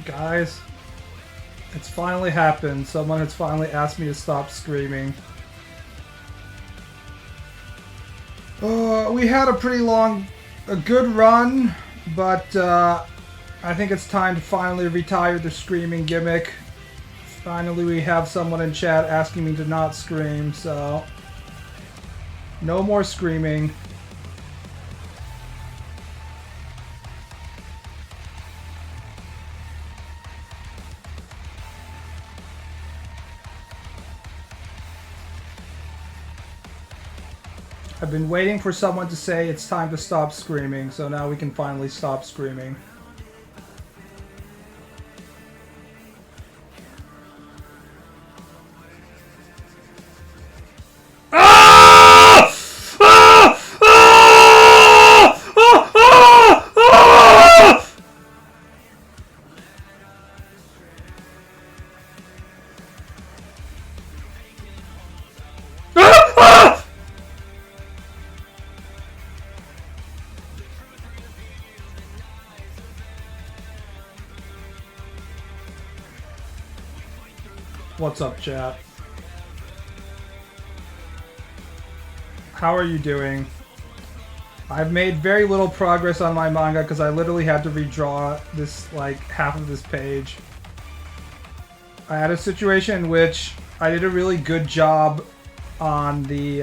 Guys, it's finally happened. Someone has finally asked me to stop screaming. We had a good run, but I think it's time to finally retire the screaming gimmick. Finally, we have someone in chat asking me to not scream, so no more screaming. I've been waiting for someone to say it's time to stop screaming, so now we can finally stop screaming. What's up, chat? How are you doing? I've made very little progress on my manga because I literally had to redraw this, like, half of this page. I had a situation in which I did a really good job on the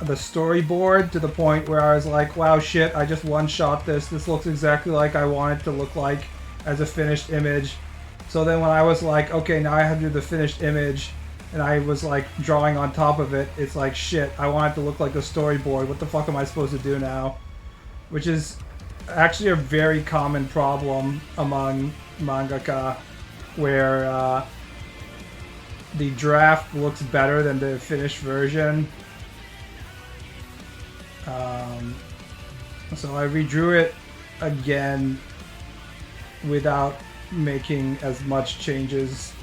storyboard to the point where I was like, wow, shit, I just one-shot this. This looks exactly like I want it to look like as a finished image. So then when I was like, okay, now I have to do the finished image, and I was like drawing on top of it, it's like, shit, I want it to look like a storyboard. What the fuck am I supposed to do now? Which is actually a very common problem among mangaka, where the draft looks better than the finished version. So I redrew it again without making as much changes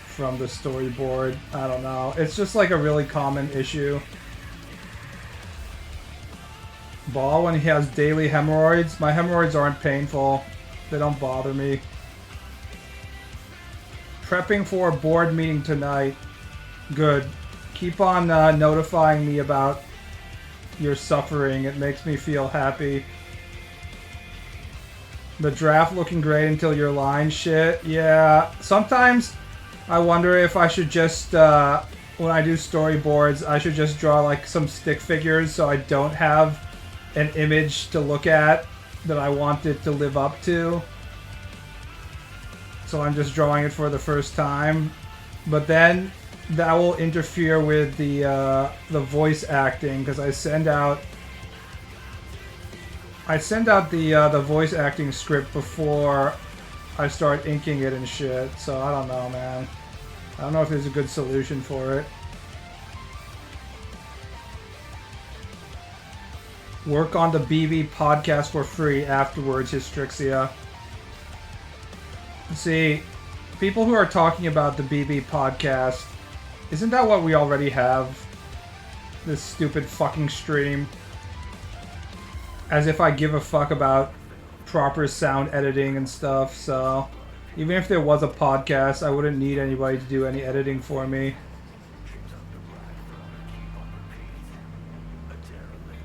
from the storyboard. I don't know. It's just like a really common issue. Ball when he has daily hemorrhoids. My hemorrhoids aren't painful. They don't bother me. Prepping for a board meeting tonight. Good. Keep on notifying me about your suffering. It makes me feel happy. The draft looking great until your line shit. Yeah, sometimes I wonder if I should just, when I do storyboards, I should just draw like some stick figures so I don't have an image to look at that I want it to live up to. So I'm just drawing it for the first time. But then that will interfere with the voice acting because I send out the voice acting script before I start inking it and shit, so I don't know, man. I don't know if there's a good solution for it. Work on the BB podcast for free afterwards, Hystrixia. See, people who are talking about the BB podcast, isn't that what we already have? This stupid fucking stream. As if I give a fuck about proper sound editing and stuff, so even if there was a podcast, I wouldn't need anybody to do any editing for me.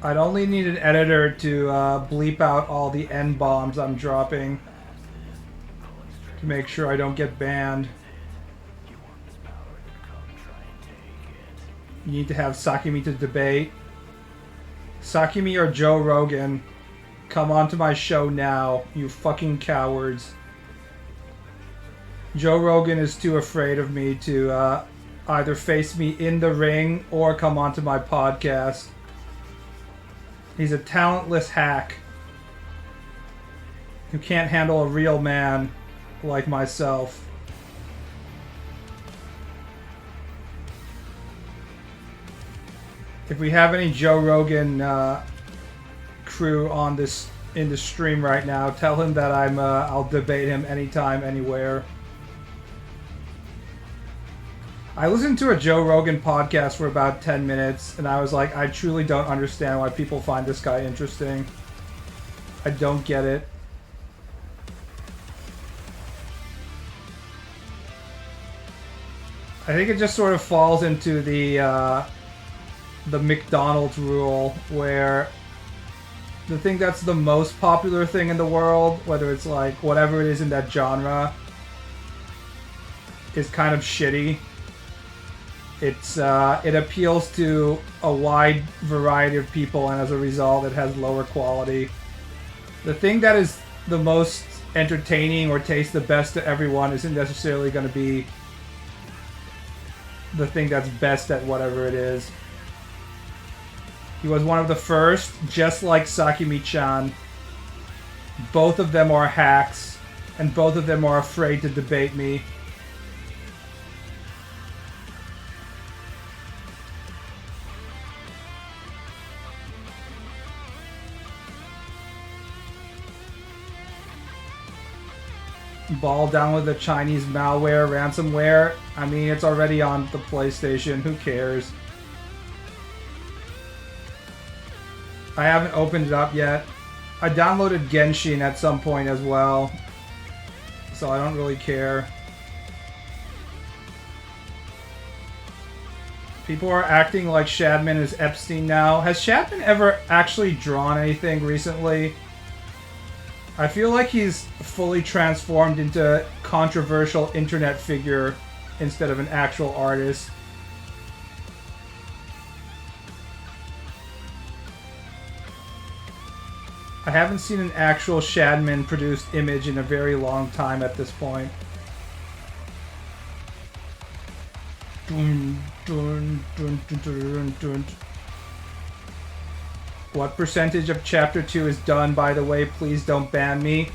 I'd only need an editor to bleep out all the N-bombs I'm dropping to make sure I don't get banned. You need to have Sakimi to debate. Sakimi or Joe Rogan, come onto my show now, you fucking cowards. Joe Rogan is too afraid of me to either face me in the ring or come onto my podcast. He's a talentless hack who can't handle a real man like myself. If we have any Joe Rogan crew on this in the stream right now, tell him that I'll debate him anytime, anywhere. I listened to a Joe Rogan podcast for about 10 minutes, and I was like, I truly don't understand why people find this guy interesting. I don't get it. I think it just sort of falls into the McDonald's rule, where the thing that's the most popular thing in the world, whether it's like whatever it is in that genre, is kind of shitty. It appeals to a wide variety of people, and as a result, it has lower quality. The thing that is the most entertaining or tastes the best to everyone isn't necessarily going to be the thing that's best at whatever it is. He was one of the first, just like Sakimi-chan. Both of them are hacks, and both of them are afraid to debate me. Ball download the Chinese malware, ransomware. I mean, it's already on the PlayStation. Who cares? I haven't opened it up yet. I downloaded Genshin at some point as well, so I don't really care. People are acting like Shadman is Epstein now. Has Shadman ever actually drawn anything recently? I feel like he's fully transformed into a controversial internet figure instead of an actual artist. I haven't seen an actual Shadman produced image in a very long time at this point. Dun, dun, dun, dun, dun, dun. What percentage of Chapter 2 is done, by the way? Please don't ban me.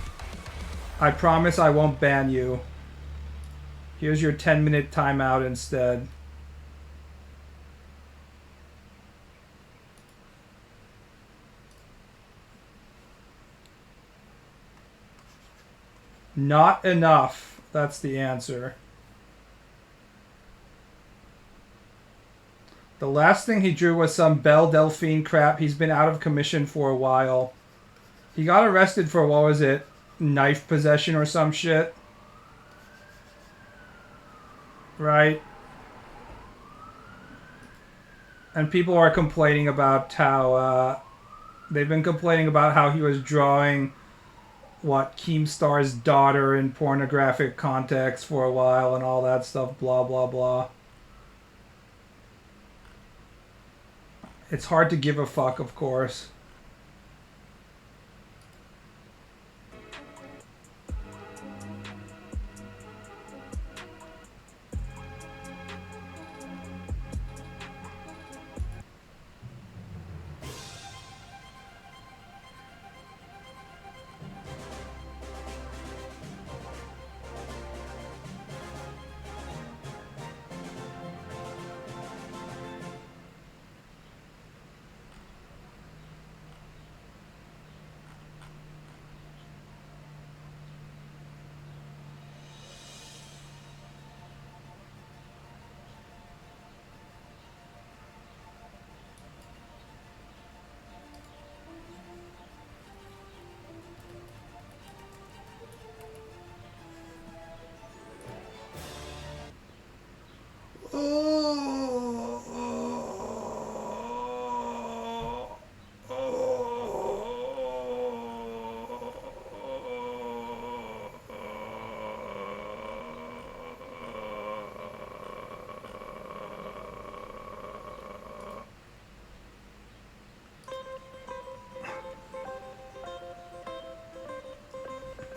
I promise I won't ban you. Here's your 10-minute timeout instead. Not enough. That's the answer. The last thing he drew was some Belle Delphine crap. He's been out of commission for a while. He got arrested for, what was it? Knife possession or some shit. Right? And people are complaining about how, they've been complaining about how he was drawing, what, Keemstar's daughter in pornographic context for a while and all that stuff, blah, blah, blah. It's hard to give a fuck, of course.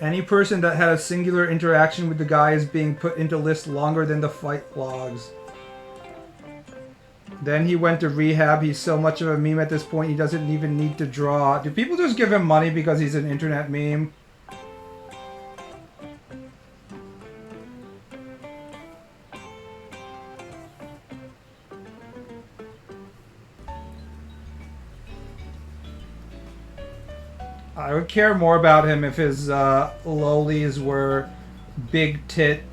Any person that had a singular interaction with the guy is being put into list longer than the fight logs. Then he went to rehab. He's so much of a meme at this point, he doesn't even need to draw. Do people just give him money because he's an internet meme? I would care more about him if his lolis were big tit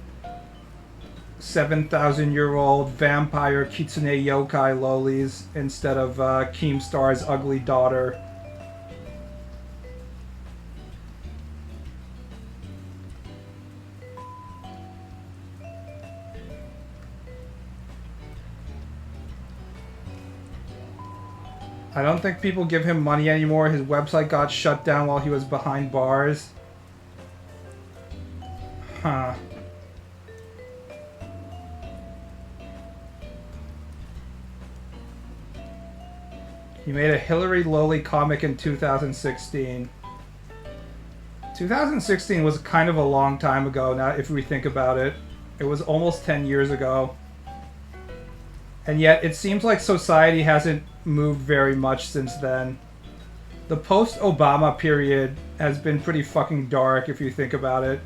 7,000-year-old vampire kitsune yokai lolis instead of Keemstar's ugly daughter. I don't think people give him money anymore. His website got shut down while he was behind bars. Huh. He made a Hillary Loli comic in 2016. 2016 was kind of a long time ago now, if we think about it. It was almost 10 years ago. And yet, it seems like society hasn't moved very much since then. The post-Obama period has been pretty fucking dark, if you think about it.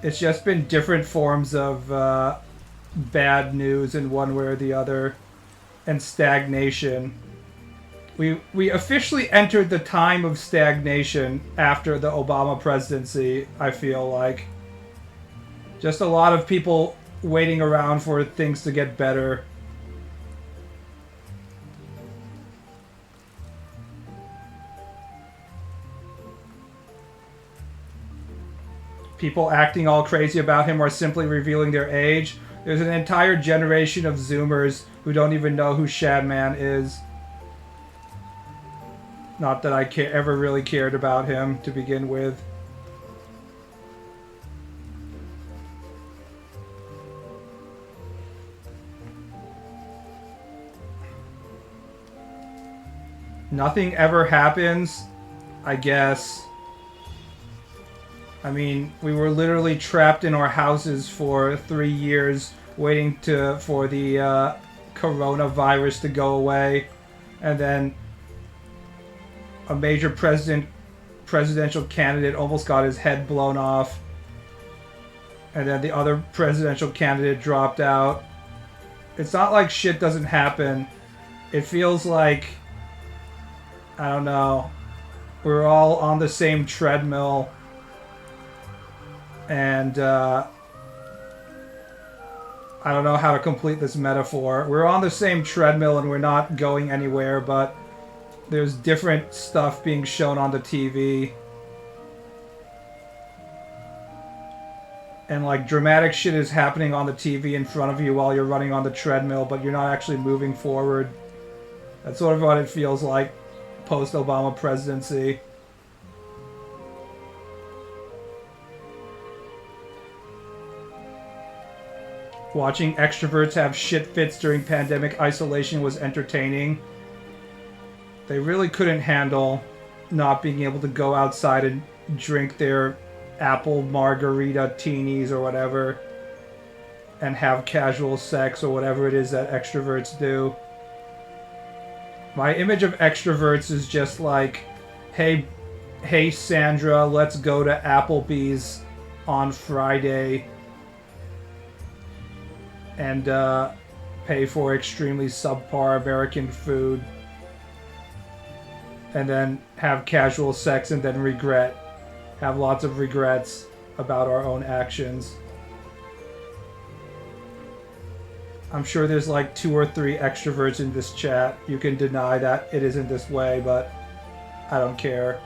It's just been different forms of bad news in one way or the other, and stagnation. We officially entered the time of stagnation after the Obama presidency, I feel like. Just a lot of people waiting around for things to get better. People acting all crazy about him or simply revealing their age. There's an entire generation of Zoomers who don't even know who Shadman is. Not that I ever really cared about him to begin with. Nothing ever happens, I guess. I mean, we were literally trapped in our houses for 3 years waiting for the coronavirus to go away. And then a major presidential candidate almost got his head blown off. And then the other presidential candidate dropped out. It's not like shit doesn't happen. It feels like, I don't know, we're all on the same treadmill. And I don't know how to complete this metaphor. We're on the same treadmill and we're not going anywhere, but there's different stuff being shown on the TV. And like dramatic shit is happening on the TV in front of you while you're running on the treadmill, but you're not actually moving forward. That's sort of what it feels like post-Obama presidency. Watching extroverts have shit fits during pandemic isolation was entertaining. They really couldn't handle not being able to go outside and drink their apple margarita teenies or whatever and have casual sex or whatever it is that extroverts do. My image of extroverts is just like, hey Sandra, let's go to Applebee's on Friday and pay for extremely subpar American food and then have casual sex and then have lots of regrets about our own actions. I'm sure there's like 2 or 3 extroverts in this chat. You can deny that it isn't this way, but I don't care.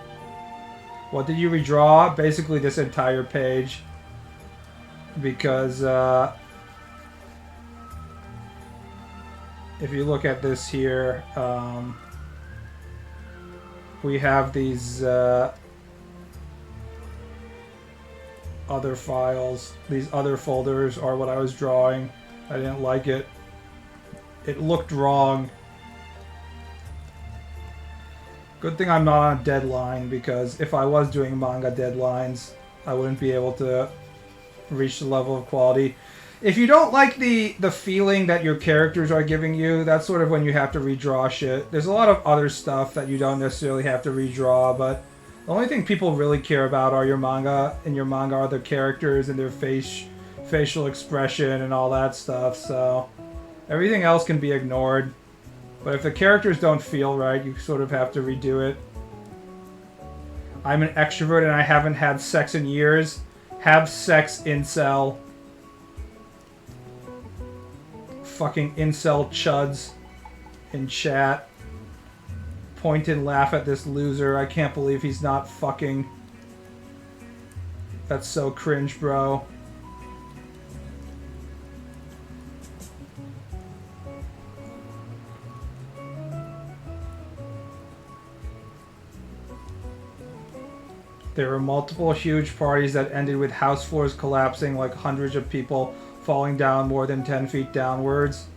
What did you redraw? Basically this entire page. Because if you look at this here, we have these other files. These other folders are what I was drawing. I didn't like it. It looked wrong. Good thing I'm not on a deadline, because if I was doing manga deadlines, I wouldn't be able to reach the level of quality. If you don't like the feeling that your characters are giving you, that's sort of when you have to redraw shit. There's a lot of other stuff that you don't necessarily have to redraw, but the only thing people really care about are your manga, and your manga are the characters and their facial expression and all that stuff, so everything else can be ignored. But if the characters don't feel right, you sort of have to redo it. I'm an extrovert and I haven't had sex in years. Have sex, incel. Fucking incel chuds in chat. Point and laugh at this loser. I can't believe he's not fucking. That's so cringe, bro. There were multiple huge parties that ended with house floors collapsing, like hundreds of people falling down more than 10 feet downwards.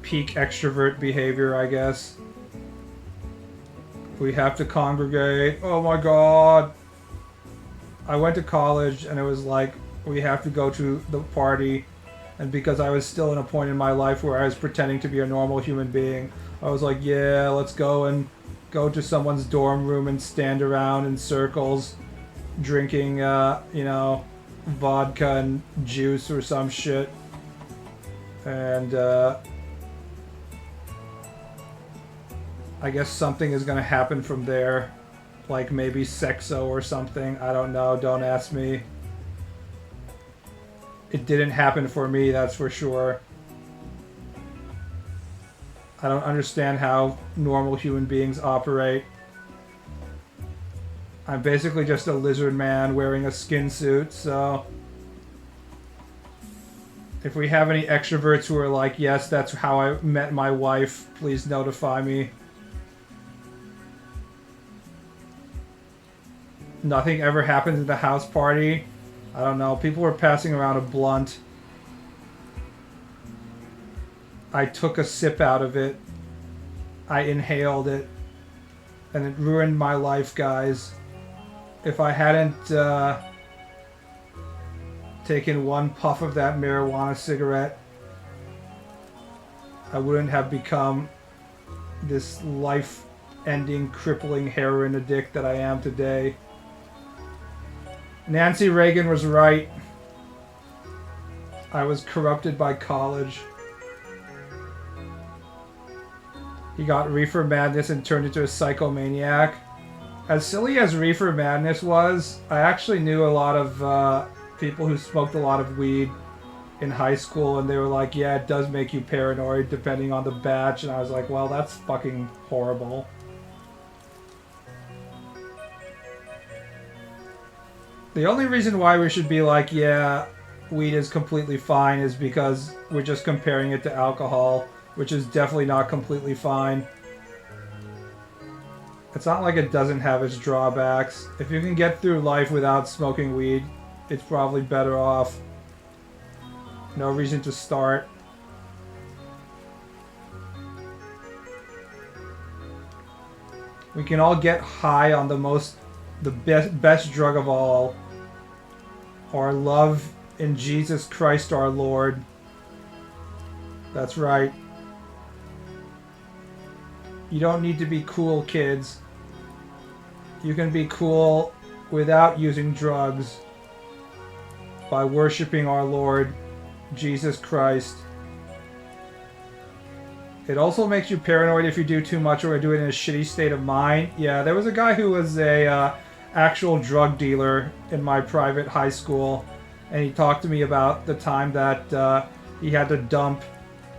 Peak extrovert behavior, I guess. We have to congregate. Oh my god. I went to college and it was like, we have to go to the party. And because I was still in a point in my life where I was pretending to be a normal human being, I was like, yeah, let's go and go to someone's dorm room and stand around in circles drinking, you know, vodka and juice or some shit. And, I guess something is gonna happen from there. Like maybe sexo or something. I don't know. Don't ask me. It didn't happen for me, that's for sure. I don't understand how normal human beings operate. I'm basically just a lizard man wearing a skin suit, so... If we have any extroverts who are like, yes, that's how I met my wife, please notify me. Nothing ever happens at the house party. I don't know. People were passing around a blunt. I took a sip out of it. I inhaled it. And it ruined my life, guys. If I hadn't taken one puff of that marijuana cigarette, I wouldn't have become this life-ending, crippling heroin addict that I am today. Nancy Reagan was right. I was corrupted by college. He got reefer madness and turned into a psychomaniac. As silly as reefer madness was, I actually knew a lot of people who smoked a lot of weed in high school, and they were like, yeah, it does make you paranoid depending on the batch, and I was like, well, that's fucking horrible. The only reason why we should be like, yeah, weed is completely fine is because we're just comparing it to alcohol, which is definitely not completely fine. It's not like it doesn't have its drawbacks. If you can get through life without smoking weed, it's probably better off. No reason to start. We can all get high on the best drug of all. Our love in Jesus Christ our Lord. That's right. You don't need to be cool, kids. You can be cool without using drugs by worshiping our Lord Jesus Christ. It also makes you paranoid if you do too much or do it in a shitty state of mind. Yeah, there was a guy who was a actual drug dealer in my private high school, and he talked to me about the time that he had to dump,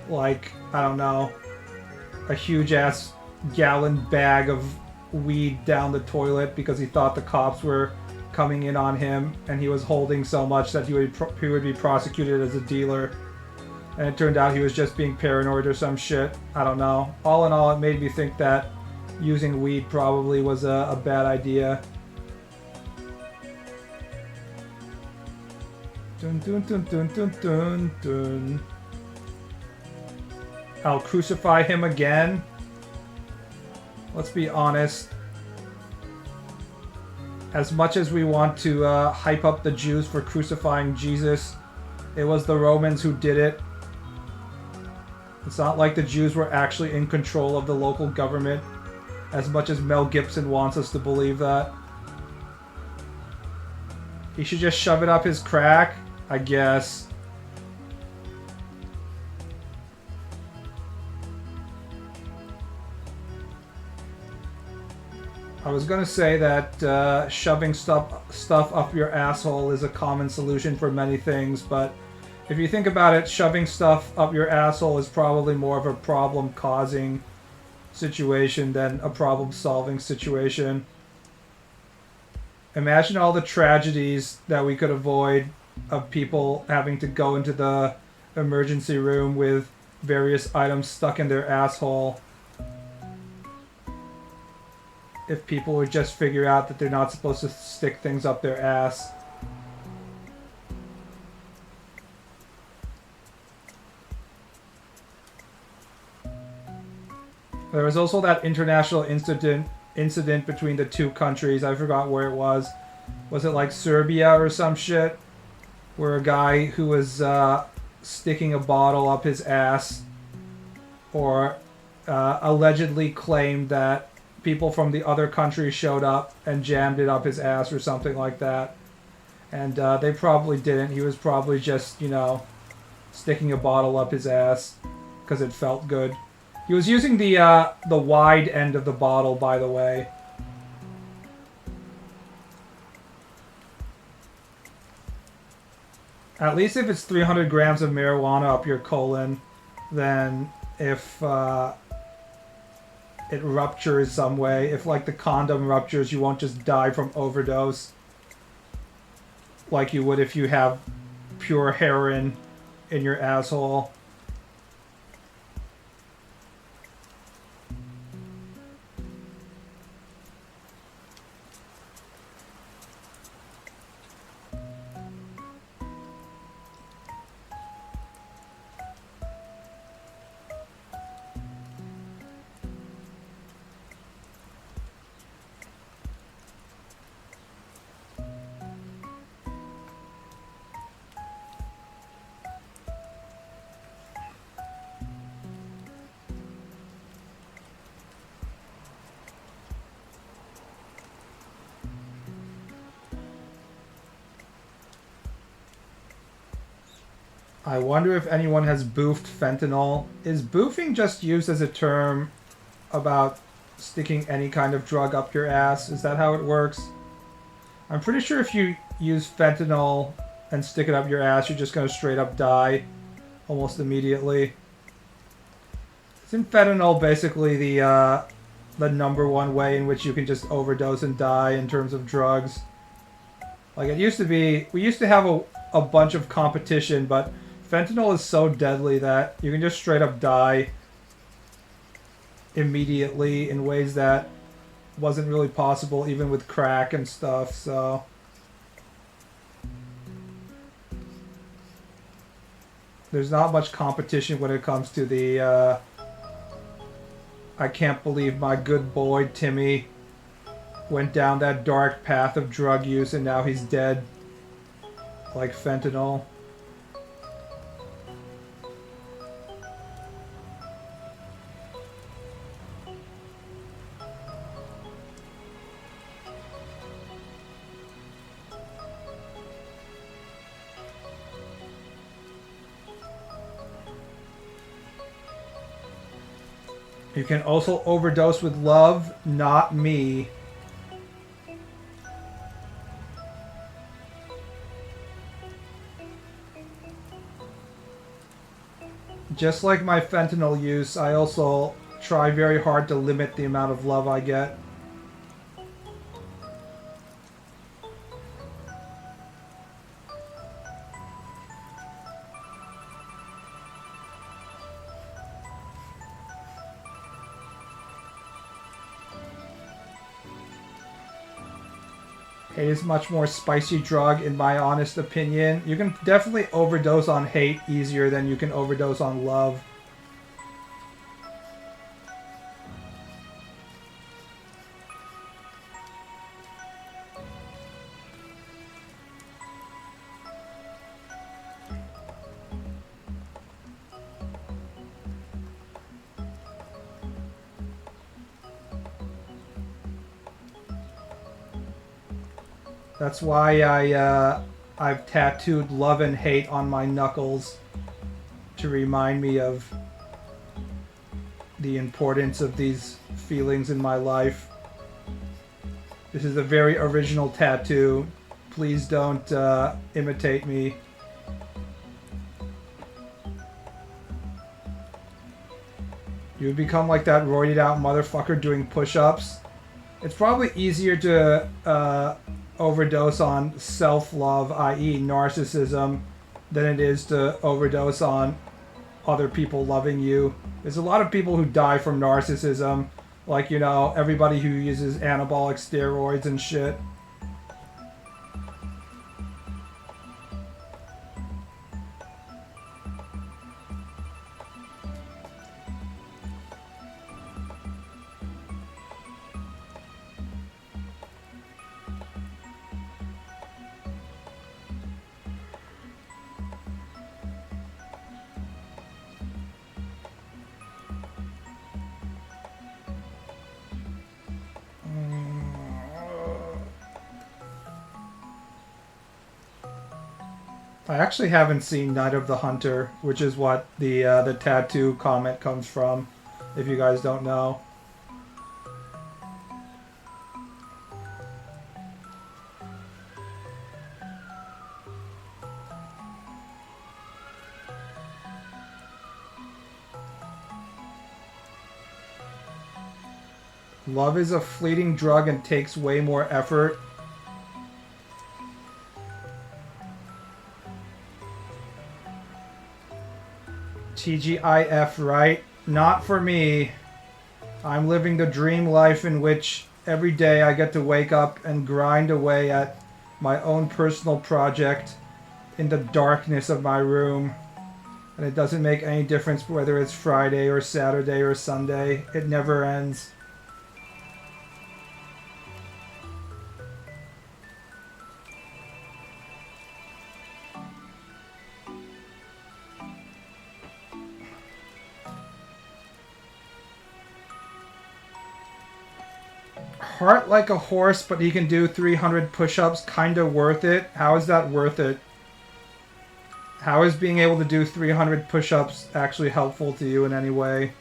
like, I don't know, a huge ass gallon bag of weed down the toilet because he thought the cops were coming in on him, and he was holding so much that he would be prosecuted as a dealer. And it turned out he was just being paranoid or some shit. I don't know. All in all, it made me think that using weed probably was a bad idea. Dun dun dun dun dun dun dun. I'll crucify him again. Let's be honest. As much as we want to hype up the Jews for crucifying Jesus, it was the Romans who did it. It's not like the Jews were actually in control of the local government, as much as Mel Gibson wants us to believe that. He should just shove it up his crack, I guess. I was gonna say that shoving stuff up your asshole is a common solution for many things, but if you think about it, shoving stuff up your asshole is probably more of a problem-causing situation than a problem-solving situation. Imagine all the tragedies that we could avoid of people having to go into the emergency room with various items stuck in their asshole. If people would just figure out that they're not supposed to stick things up their ass. There was also that international incident between the two countries. I forgot where it was. Was it like Serbia or some shit? Where a guy who was sticking a bottle up his ass, or allegedly claimed that people from the other country showed up and jammed it up his ass or something like that. And they probably didn't. He was probably just, you know, sticking a bottle up his ass because it felt good. He was using the wide end of the bottle, by the way. At least if it's 300 grams of marijuana up your colon, then if it ruptures some way, if like the condom ruptures, you won't just die from overdose like you would if you have pure heroin in your asshole. I wonder if anyone has boofed fentanyl. Is boofing just used as a term about sticking any kind of drug up your ass? Is that how it works? I'm pretty sure if you use fentanyl and stick it up your ass, you're just going to straight up die almost immediately. Isn't fentanyl basically the number one way in which you can just overdose and die in terms of drugs? Like it used to be, we used to have a bunch of competition, but fentanyl is so deadly that you can just straight up die immediately in ways that wasn't really possible even with crack and stuff, so... There's not much competition when it comes to the, I can't believe my good boy Timmy went down that dark path of drug use and now he's dead. Like fentanyl. You can also overdose with love, not me. Just like my fentanyl use, I also try very hard to limit the amount of love I get. Hate is a much more spicy drug, in my honest opinion. You can definitely overdose on hate easier than you can overdose on love. That's why I've tattooed love and hate on my knuckles to remind me of the importance of these feelings in my life. This is a very original tattoo. Please don't imitate me. You would become like that roided out motherfucker doing push-ups. It's probably easier to overdose on self-love, i.e. narcissism, than it is to overdose on other people loving you. There's a lot of people who die from narcissism. Like, you know, everybody who uses anabolic steroids and shit. I actually haven't seen Night of the Hunter, which is what the tattoo comment comes from, if you guys don't know. Love is a fleeting drug and takes way more effort. TGIF, right? Not for me. I'm living the dream life in which every day I get to wake up and grind away at my own personal project in the darkness of my room. And it doesn't make any difference whether it's Friday or Saturday or Sunday. It never ends. Heart like a horse, but he can do 300 push-ups. Kinda worth it. How is that worth it? How is being able to do 300 push-ups actually helpful to you in any way?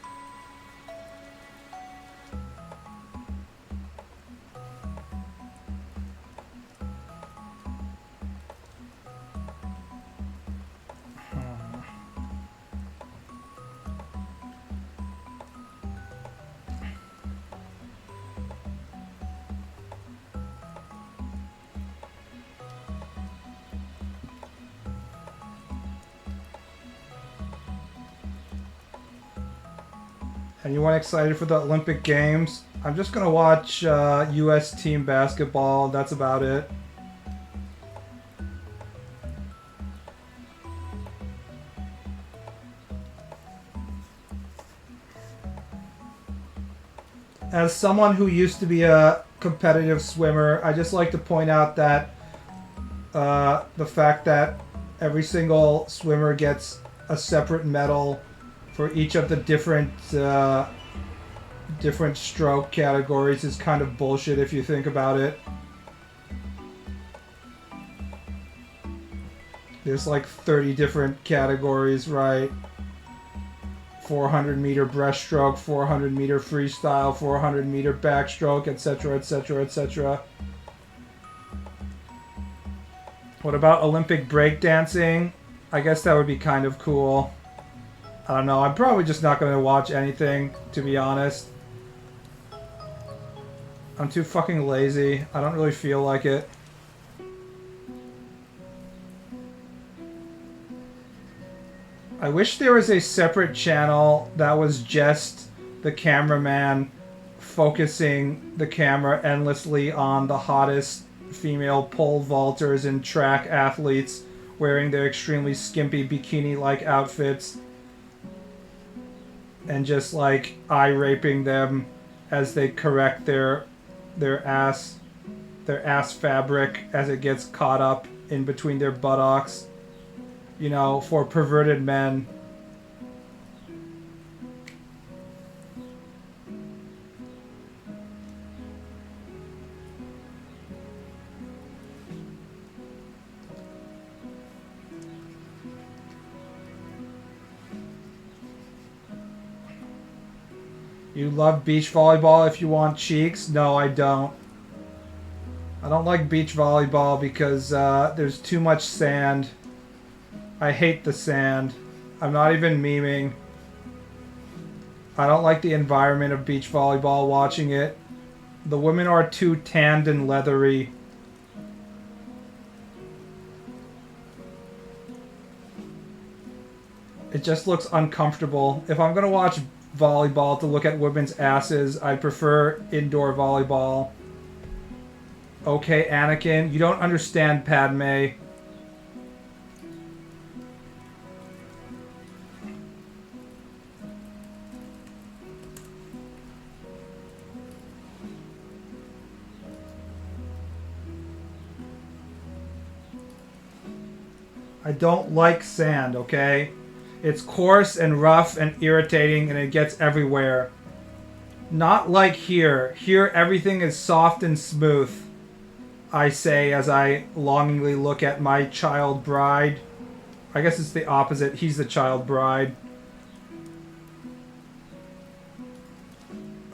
Anyone excited for the Olympic Games? I'm just gonna watch US team basketball. That's about it. As someone who used to be a competitive swimmer, I just like to point out that the fact that every single swimmer gets a separate medal for each of the different stroke categories is kind of bullshit if you think about it. There's like 30 different categories, right? 400 meter breaststroke, 400 meter freestyle, 400 meter backstroke, etc., etc., etc. What about Olympic breakdancing? I guess that would be kind of cool. I don't know. I'm probably just not going to watch anything, to be honest. I'm too fucking lazy. I don't really feel like it. I wish there was a separate channel that was just the cameraman focusing the camera endlessly on the hottest female pole vaulters and track athletes wearing their extremely skimpy bikini-like outfits and just like eye raping them as they correct their ass fabric as it gets caught up in between their buttocks, you know, for perverted men. You love beach volleyball if you want cheeks? No, I don't. I don't like beach volleyball because there's too much sand. I hate the sand. I'm not even memeing. I don't like the environment of beach volleyball watching it. The women are too tanned and leathery. It just looks uncomfortable. If I'm gonna watch volleyball to look at women's asses, I prefer indoor volleyball. Okay, Anakin, you don't understand Padme. I don't like sand, okay? It's coarse and rough and irritating and it gets everywhere. Not like here. Here everything is soft and smooth, I say as I longingly look at my child bride. I guess it's the opposite. He's the child bride.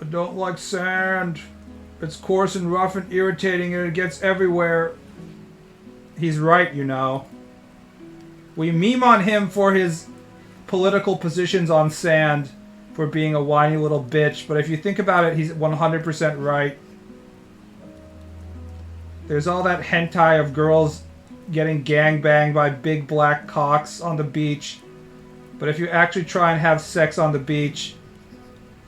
I don't like sand. It's coarse and rough and irritating and it gets everywhere. He's right, you know. We meme on him for his political positions on sand, for being a whiny little bitch, but if you think about it, he's 100% right. There's all that hentai of girls getting gangbanged by big black cocks on the beach, but if you actually try and have sex on the beach,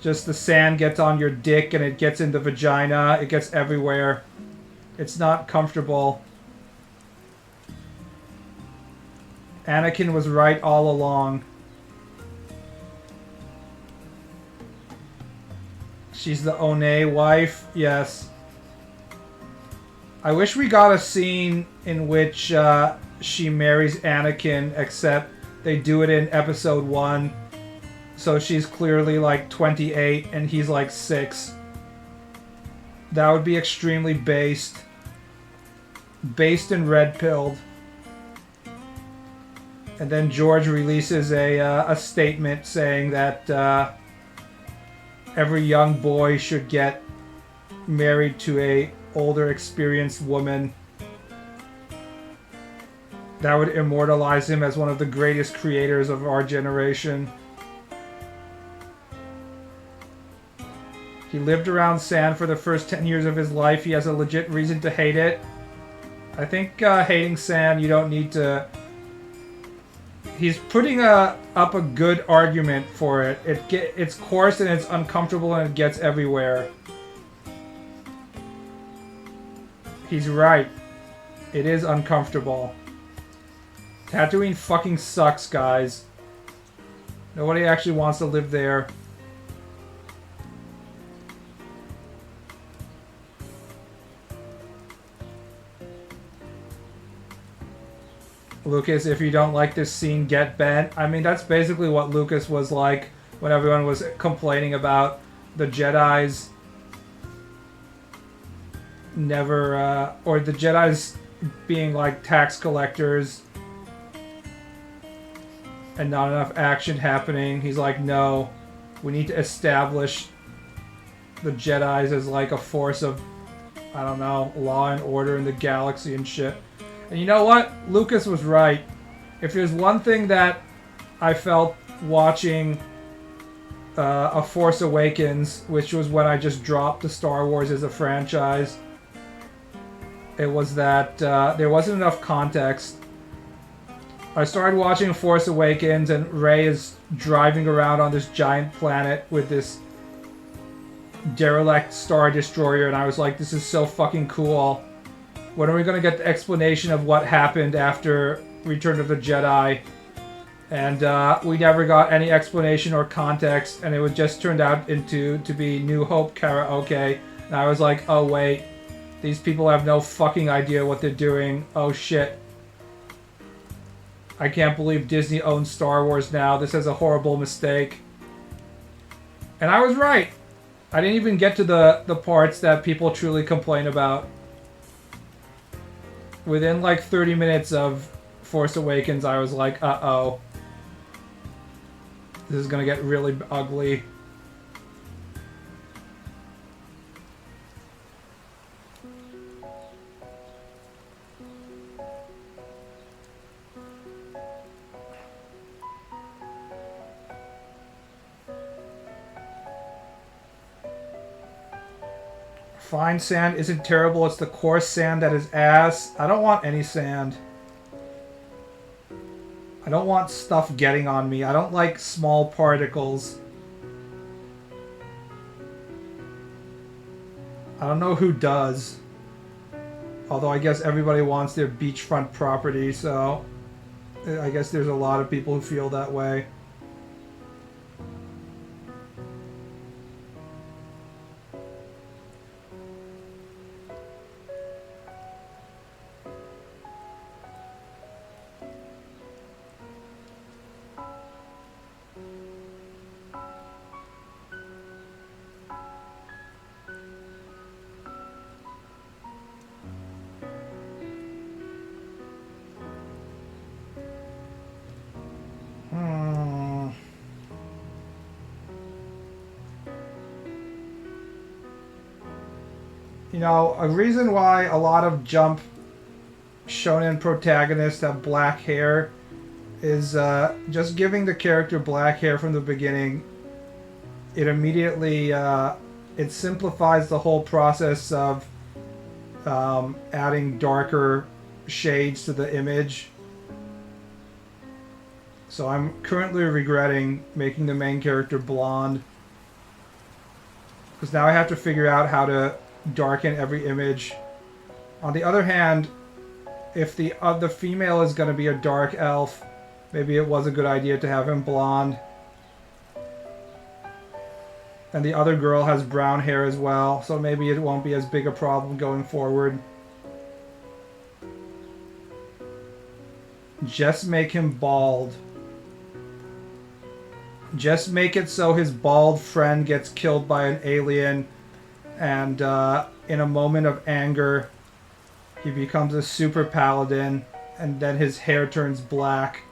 just the sand gets on your dick and it gets in the vagina, it gets everywhere. It's not comfortable. Anakin was right all along. She's the One wife, yes. I wish we got a scene in which she marries Anakin, except they do it in episode 1. So she's clearly like 28 and he's like 6. That would be extremely based. Based and red-pilled. And then George releases a statement saying that every young boy should get married to a older, experienced woman. That would immortalize him as one of the greatest creators of our generation. He lived around sand for the first 10 years of his life. He has a legit reason to hate it. I think hating sand, you don't need to... He's putting up a good argument for it. It's coarse and it's uncomfortable and it gets everywhere. He's right. It is uncomfortable. Tatooine fucking sucks, guys. Nobody actually wants to live there. Lucas, if you don't like this scene, get bent. I mean, that's basically what Lucas was like when everyone was complaining about the Jedis never, or the Jedis being like tax collectors and not enough action happening. He's like, no, we need to establish the Jedis as like a force of, I don't know, law and order in the galaxy and shit. And you know what? Lucas was right. If there's one thing that I felt watching A Force Awakens, which was when I just dropped the Star Wars as a franchise, it was that there wasn't enough context. I started watching Force Awakens and Rey is driving around on this giant planet with this derelict Star Destroyer and I was like, this is so fucking cool. When are we going to get the explanation of what happened after Return of the Jedi? And we never got any explanation or context, and it was just turned out to be New Hope karaoke. And I was like, oh wait, these people have no fucking idea what they're doing. Oh shit. I can't believe Disney owns Star Wars now. This is a horrible mistake. And I was right. I didn't even get to the parts that people truly complain about. Within like 30 minutes of Force Awakens, I was like, uh-oh. This is gonna get really ugly. Fine sand isn't terrible, it's the coarse sand that is ass. I don't want any sand. I don't want stuff getting on me. I don't like small particles. I don't know who does. Although I guess everybody wants their beachfront property, so I guess there's a lot of people who feel that way. You know, a reason why a lot of Jump shonen protagonists have black hair is just giving the character black hair from the beginning. It immediately it simplifies the whole process of adding darker shades to the image. So I'm currently regretting making the main character blonde, because now I have to figure out how to darken every image. On the other hand, if the female is going to be a dark elf, maybe it was a good idea to have him blonde. And the other girl has brown hair as well, so maybe it won't be as big a problem going forward. Just make him bald. Just make it so his bald friend gets killed by an alien, and in a moment of anger, he becomes a super paladin, and then his hair turns black.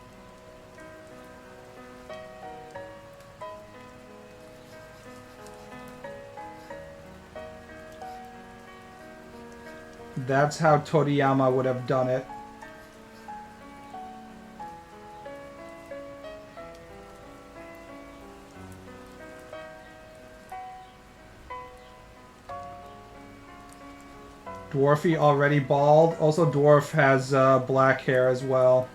That's how Toriyama would have done it. Dwarfy already bald. Also, Dwarf has black hair as well.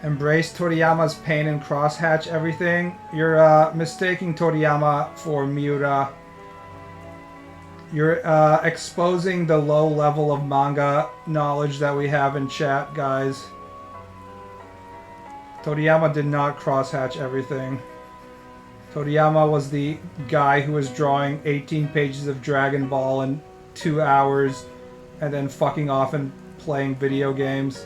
Embrace Toriyama's pain and crosshatch everything. You're mistaking Toriyama for Miura. You're exposing the low level of manga knowledge that we have in chat, guys. Toriyama did not crosshatch everything. Toriyama was the guy who was drawing 18 pages of Dragon Ball in 2 hours and then fucking off and playing video games.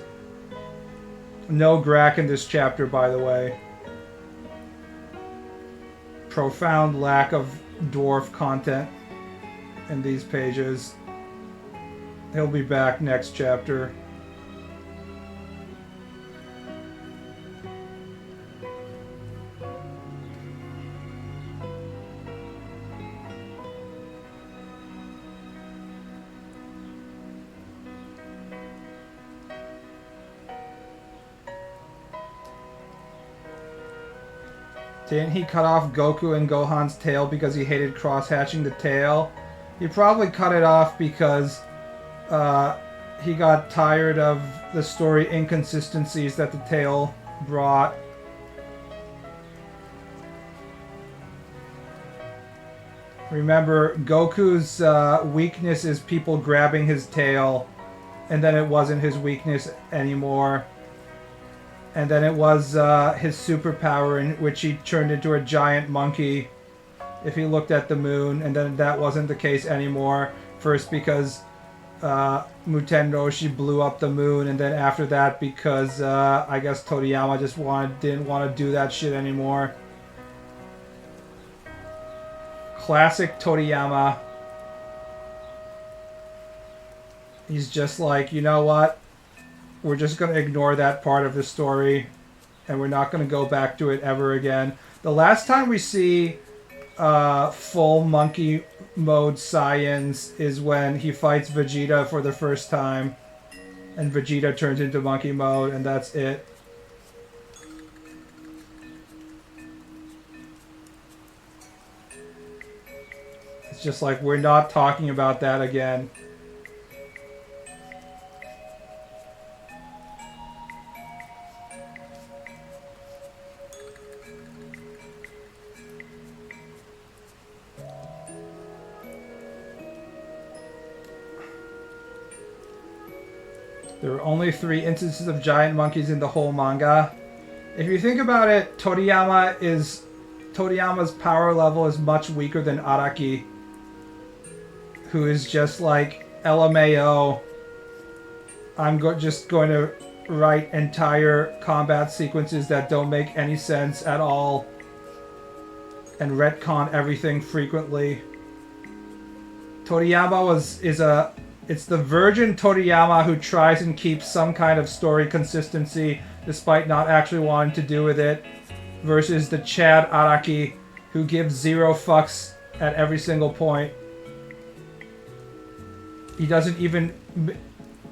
No Grack in this chapter, by the way. Profound lack of dwarf content in these pages. He'll be back next chapter. Didn't he cut off Goku and Gohan's tail because he hated cross-hatching the tail? He probably cut it off because he got tired of the story inconsistencies that the tail brought. Remember, Goku's weakness is people grabbing his tail, and then it wasn't his weakness anymore. And then it was his superpower, in which he turned into a giant monkey if he looked at the moon, and then that wasn't the case anymore. First because Muten Roshi blew up the moon, and then after that because I guess Toriyama just didn't want to do that shit anymore. Classic Toriyama. He's just like, you know what? We're just going to ignore that part of the story, and we're not going to go back to it ever again. The last time we see full monkey mode Saiyans is when he fights Vegeta for the first time, and Vegeta turns into monkey mode, and that's it. It's just like, we're not talking about that again. There were only 3 instances of giant monkeys in the whole manga. If you think about it, Toriyama's power level is much weaker than Araki, who is just like, LMAO, I'm just going to write entire combat sequences that don't make any sense at all and retcon everything frequently. Toriyama it's the virgin Toriyama who tries and keeps some kind of story consistency despite not actually wanting to do with it, versus the Chad Araki who gives 0 fucks at every single point. He doesn't even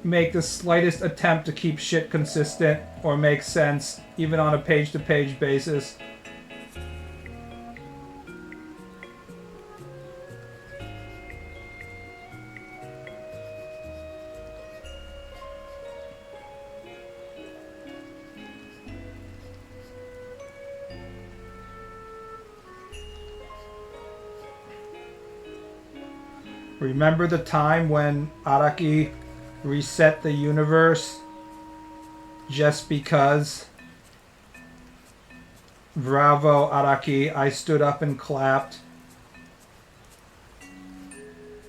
make the slightest attempt to keep shit consistent or make sense, even on a page-to-page basis. Remember the time when Araki reset the universe just because? Bravo, Araki. I stood up and clapped.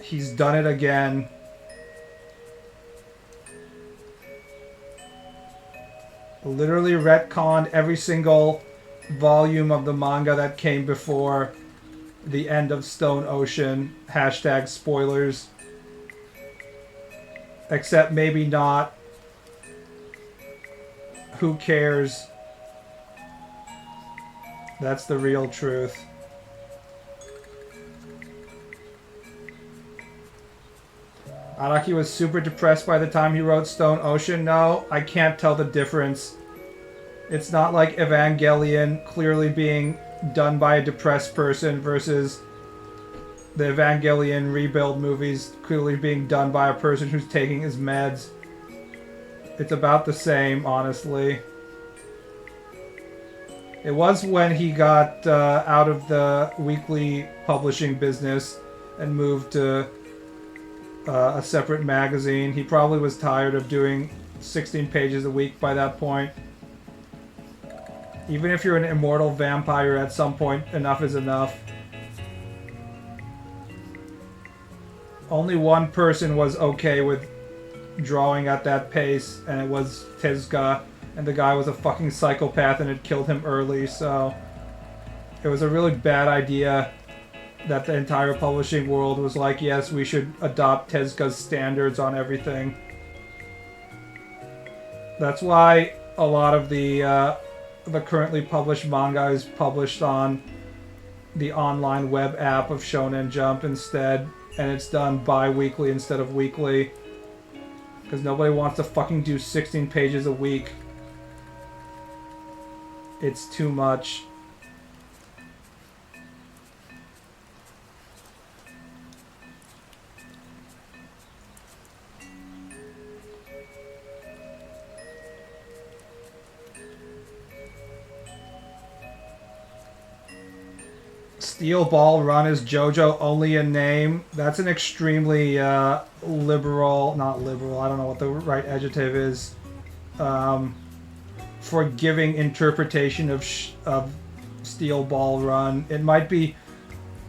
He's done it again. Literally retconned every single volume of the manga that came before the end of Stone Ocean. Hashtag spoilers. Except maybe not. Who cares? That's the real truth. Araki was super depressed by the time he wrote Stone Ocean. No, I can't tell the difference. It's not like Evangelion clearly being done by a depressed person versus the Evangelion rebuild movies clearly being done by a person who's taking his meds. It's about the same, honestly. It was when he got out of the weekly publishing business and moved to a separate magazine. He probably was tired of doing 16 pages a week by that point. Even if you're an immortal vampire, at some point, enough is enough. Only one person was okay with drawing at that pace, and it was Tezuka, and the guy was a fucking psychopath and it killed him early, so it was a really bad idea that the entire publishing world was like, yes, we should adopt Tezuka's standards on everything. That's why a lot of the currently published manga is published on the online web app of Shonen Jump instead, and it's done bi-weekly instead of weekly. Because nobody wants to fucking do 16 pages a week. It's too much. Steel Ball Run is JoJo only in name. That's an extremely liberal, not liberal, I don't know what the right adjective is, forgiving interpretation of Steel Ball Run. It might be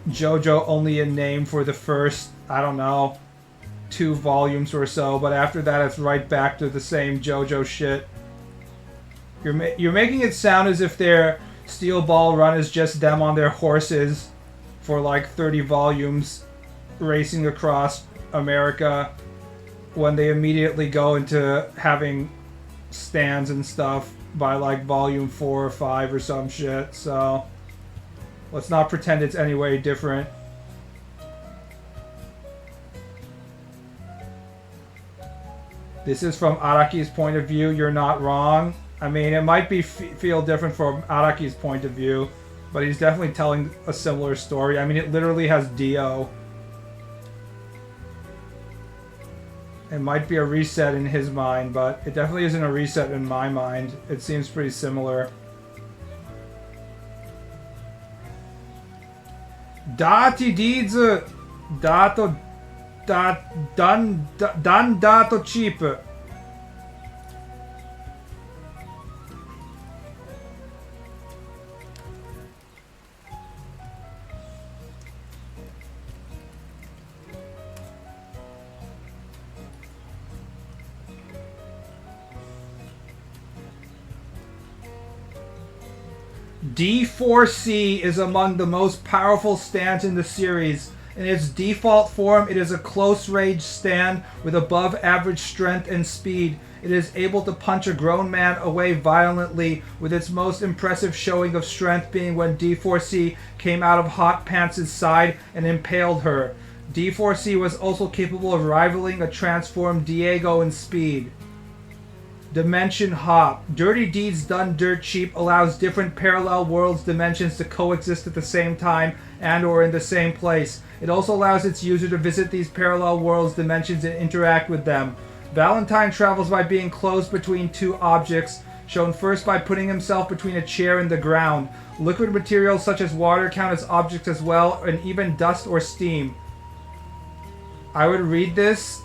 JoJo only in name for the first, I don't know, 2 volumes or so, but after that it's right back to the same JoJo shit. You're making it sound as if their Steel Ball Run is just them on their horses for like 30 volumes racing across America, when they immediately go into having stands and stuff by like volume 4 or 5 or some shit. So let's not pretend it's any way different. This is from Araki's point of view. You're not wrong. I mean, it might be feel different from Araki's point of view, but he's definitely telling a similar story. I mean, it literally has Dio. It might be a reset in his mind, but it definitely isn't a reset in my mind. It seems pretty similar. Dati diz dato dan dato cheap. D4C is among the most powerful stands in the series. In its default form, it is a close-range stand with above-average strength and speed. It is able to punch a grown man away violently, with its most impressive showing of strength being when D4C came out of Hot Pants' side and impaled her. D4C was also capable of rivaling a transformed Diego in speed. Dimension Hop. Dirty Deeds Done Dirt Cheap allows different parallel worlds dimensions to coexist at the same time and or in the same place. It also allows its user to visit these parallel worlds dimensions and interact with them. Valentine travels by being closed between two objects, shown first by putting himself between a chair and the ground. Liquid materials such as water count as objects as well, and even dust or steam. I would read this,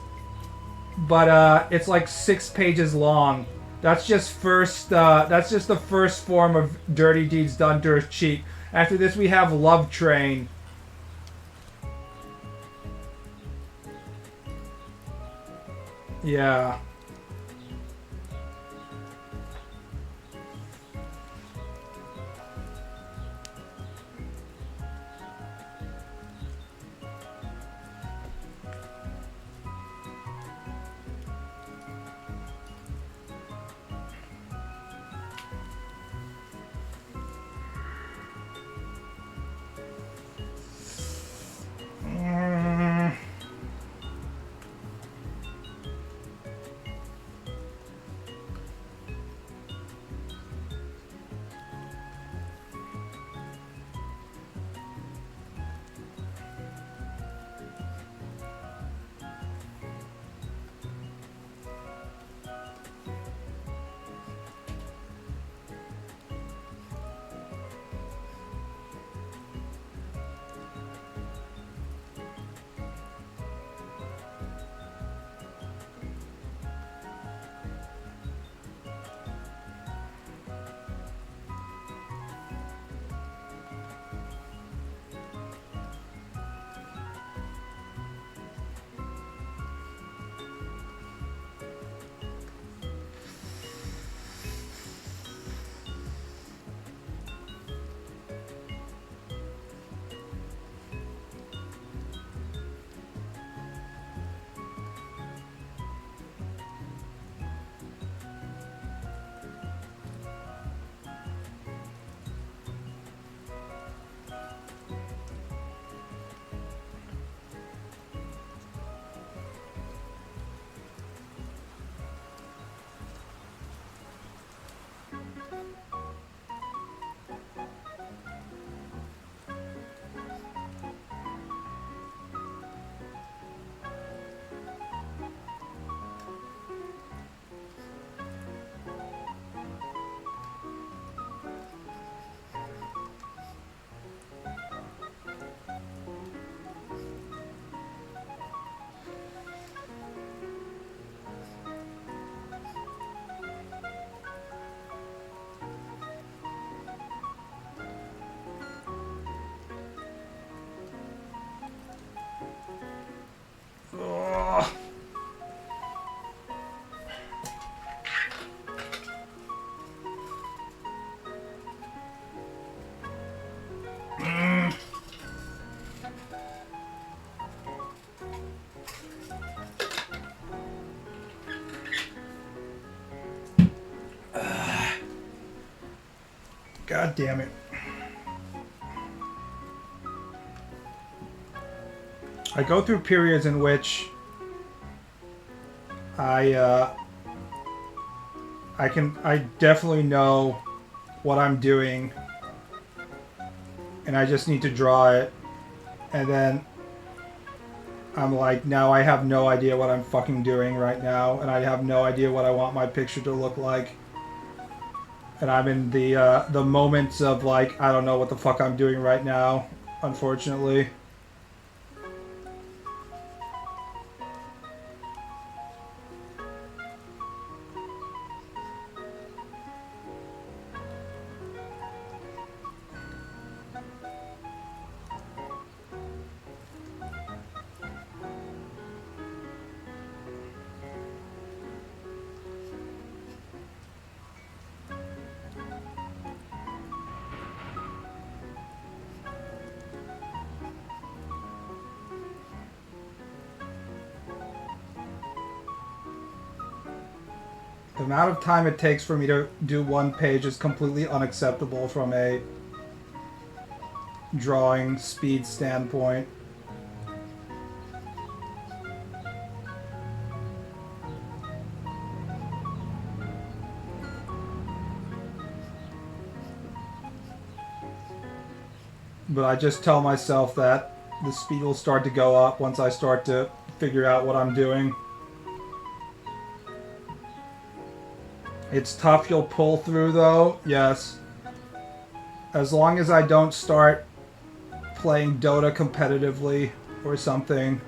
but it's like 6 pages long. That's just the first form of Dirty Deeds Done Dirt Cheap. After this we have Love Train. Yeah. God damn it. I go through periods in which I I definitely know what I'm doing, and I just need to draw it, and then I'm like, now I have no idea what I'm fucking doing right now, and I have no idea what I want my picture to look like. And I'm in the moments of like, I don't know what the fuck I'm doing right now, unfortunately. The amount of time it takes for me to do one page is completely unacceptable from a drawing speed standpoint. But I just tell myself that the speed will start to go up once I start to figure out what I'm doing. It's tough, you'll pull through though, yes. As long as I don't start playing Dota competitively or something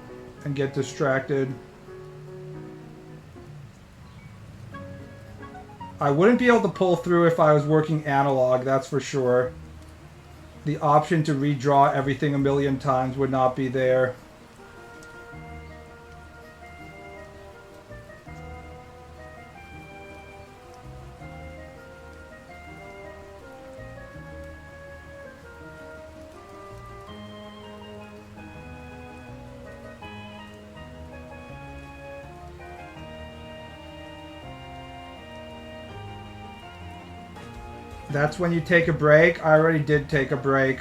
and get distracted. I wouldn't be able to pull through if I was working analog, that's for sure. The option to redraw everything a million times would not be there. That's when you take a break. I already did take a break.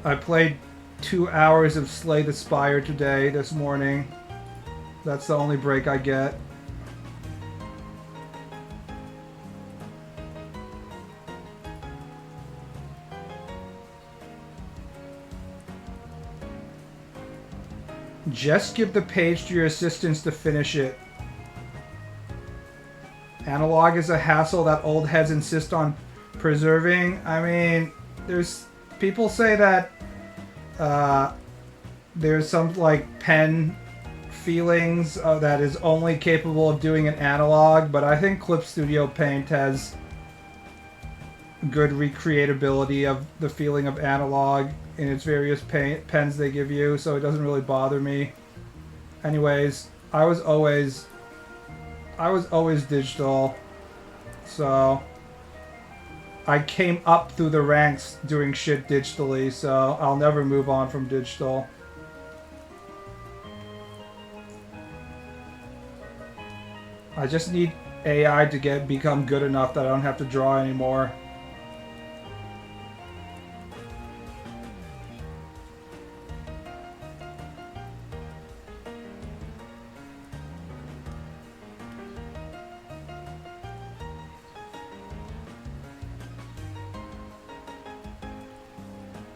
I played 2 hours of Slay the Spire today, this morning. That's the only break I get. Just give the page to your assistants to finish it. Analog is a hassle that old heads insist on preserving. I mean, there's people say that there's some like pen feelings that is only capable of doing an analog, but I think Clip Studio Paint has good recreatability of the feeling of analog in its various pens they give you, so it doesn't really bother me. Anyways, I was always digital, so I came up through the ranks doing shit digitally, so I'll never move on from digital. I just need AI to become good enough that I don't have to draw anymore.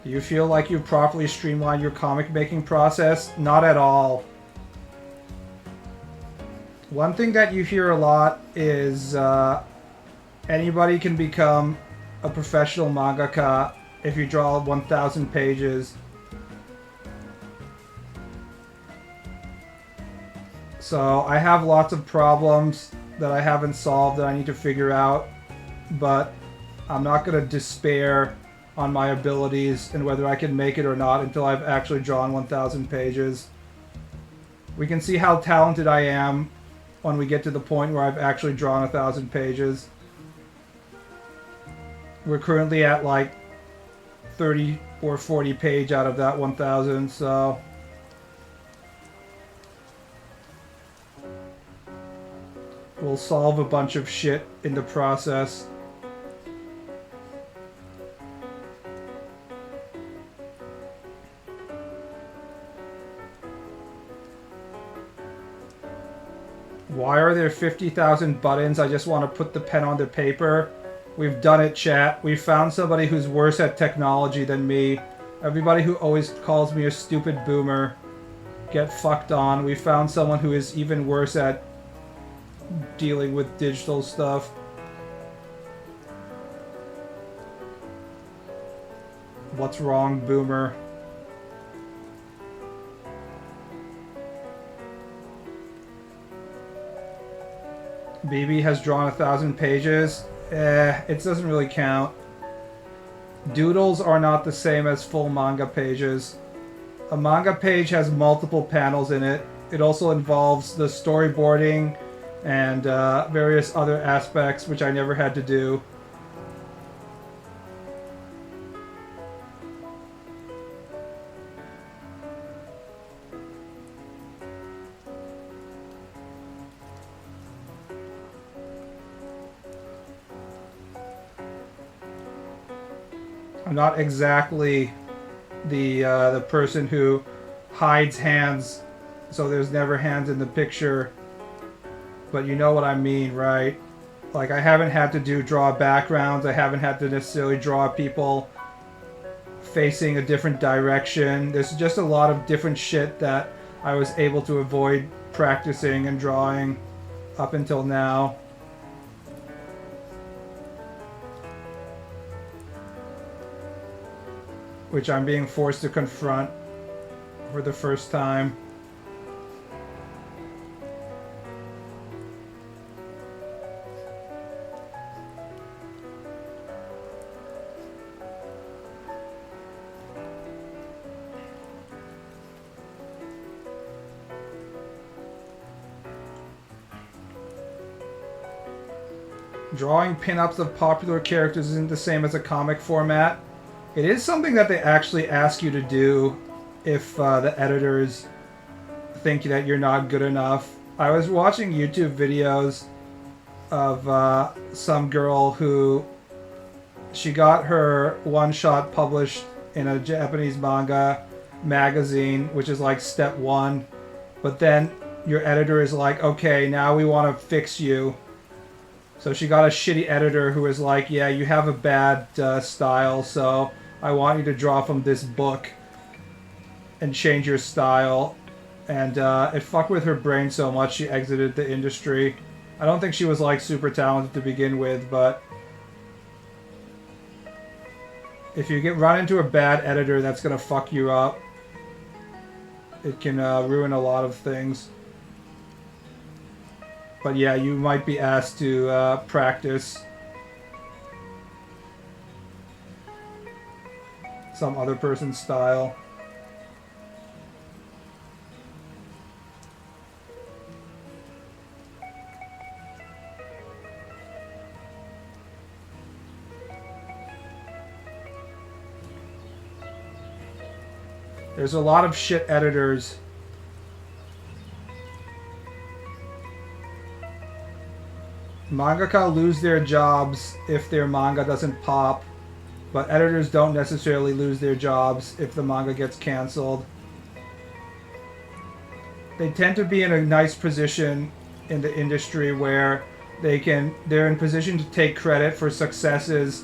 Do you feel like you've properly streamlined your comic making process? Not at all. One thing that you hear a lot is anybody can become a professional mangaka if you draw 1,000 pages. So I have lots of problems that I haven't solved that I need to figure out, but I'm not going to despair on my abilities and whether I can make it or not until I've actually drawn 1,000 pages. We can see how talented I am when we get to the point where I've actually drawn 1,000 pages. We're currently at like 30 or 40 page out of that 1,000, so we'll solve a bunch of shit in the process. Why are there 50,000 buttons? I just want to put the pen on the paper. We've done it, chat. We found somebody who's worse at technology than me. Everybody who always calls me a stupid boomer, get fucked on. We found someone who is even worse at dealing with digital stuff. What's wrong, boomer? BB has drawn 1,000 pages. It doesn't really count. Doodles are not the same as full manga pages. A manga page has multiple panels in it. It also involves the storyboarding and various other aspects, which I never had to do. I'm not exactly the person who hides hands, so there's never hands in the picture. But you know what I mean, right? Like, I haven't had to draw backgrounds. I haven't had to necessarily draw people facing a different direction. There's just a lot of different shit that I was able to avoid practicing and drawing up until now. Which I'm being forced to confront for the first time. Drawing pinups of popular characters isn't the same as a comic format. It is something that they actually ask you to do if the editors think that you're not good enough. I was watching YouTube videos of some girl who she got her one-shot published in a Japanese manga magazine, which is like step one, but then your editor is like, okay, now we want to fix you. So she got a shitty editor who was like, yeah, you have a bad style, so I want you to draw from this book and change your style. And it fucked with her brain so much she exited the industry. I don't think she was like super talented to begin with, but if you run into a bad editor that's gonna fuck you up, it can ruin a lot of things. But yeah, you might be asked to practice some other person's style. There's a lot of shit editors. Mangaka lose their jobs if their manga doesn't pop. But editors don't necessarily lose their jobs if the manga gets canceled. They tend to be in a nice position in the industry where they're in position to take credit for successes,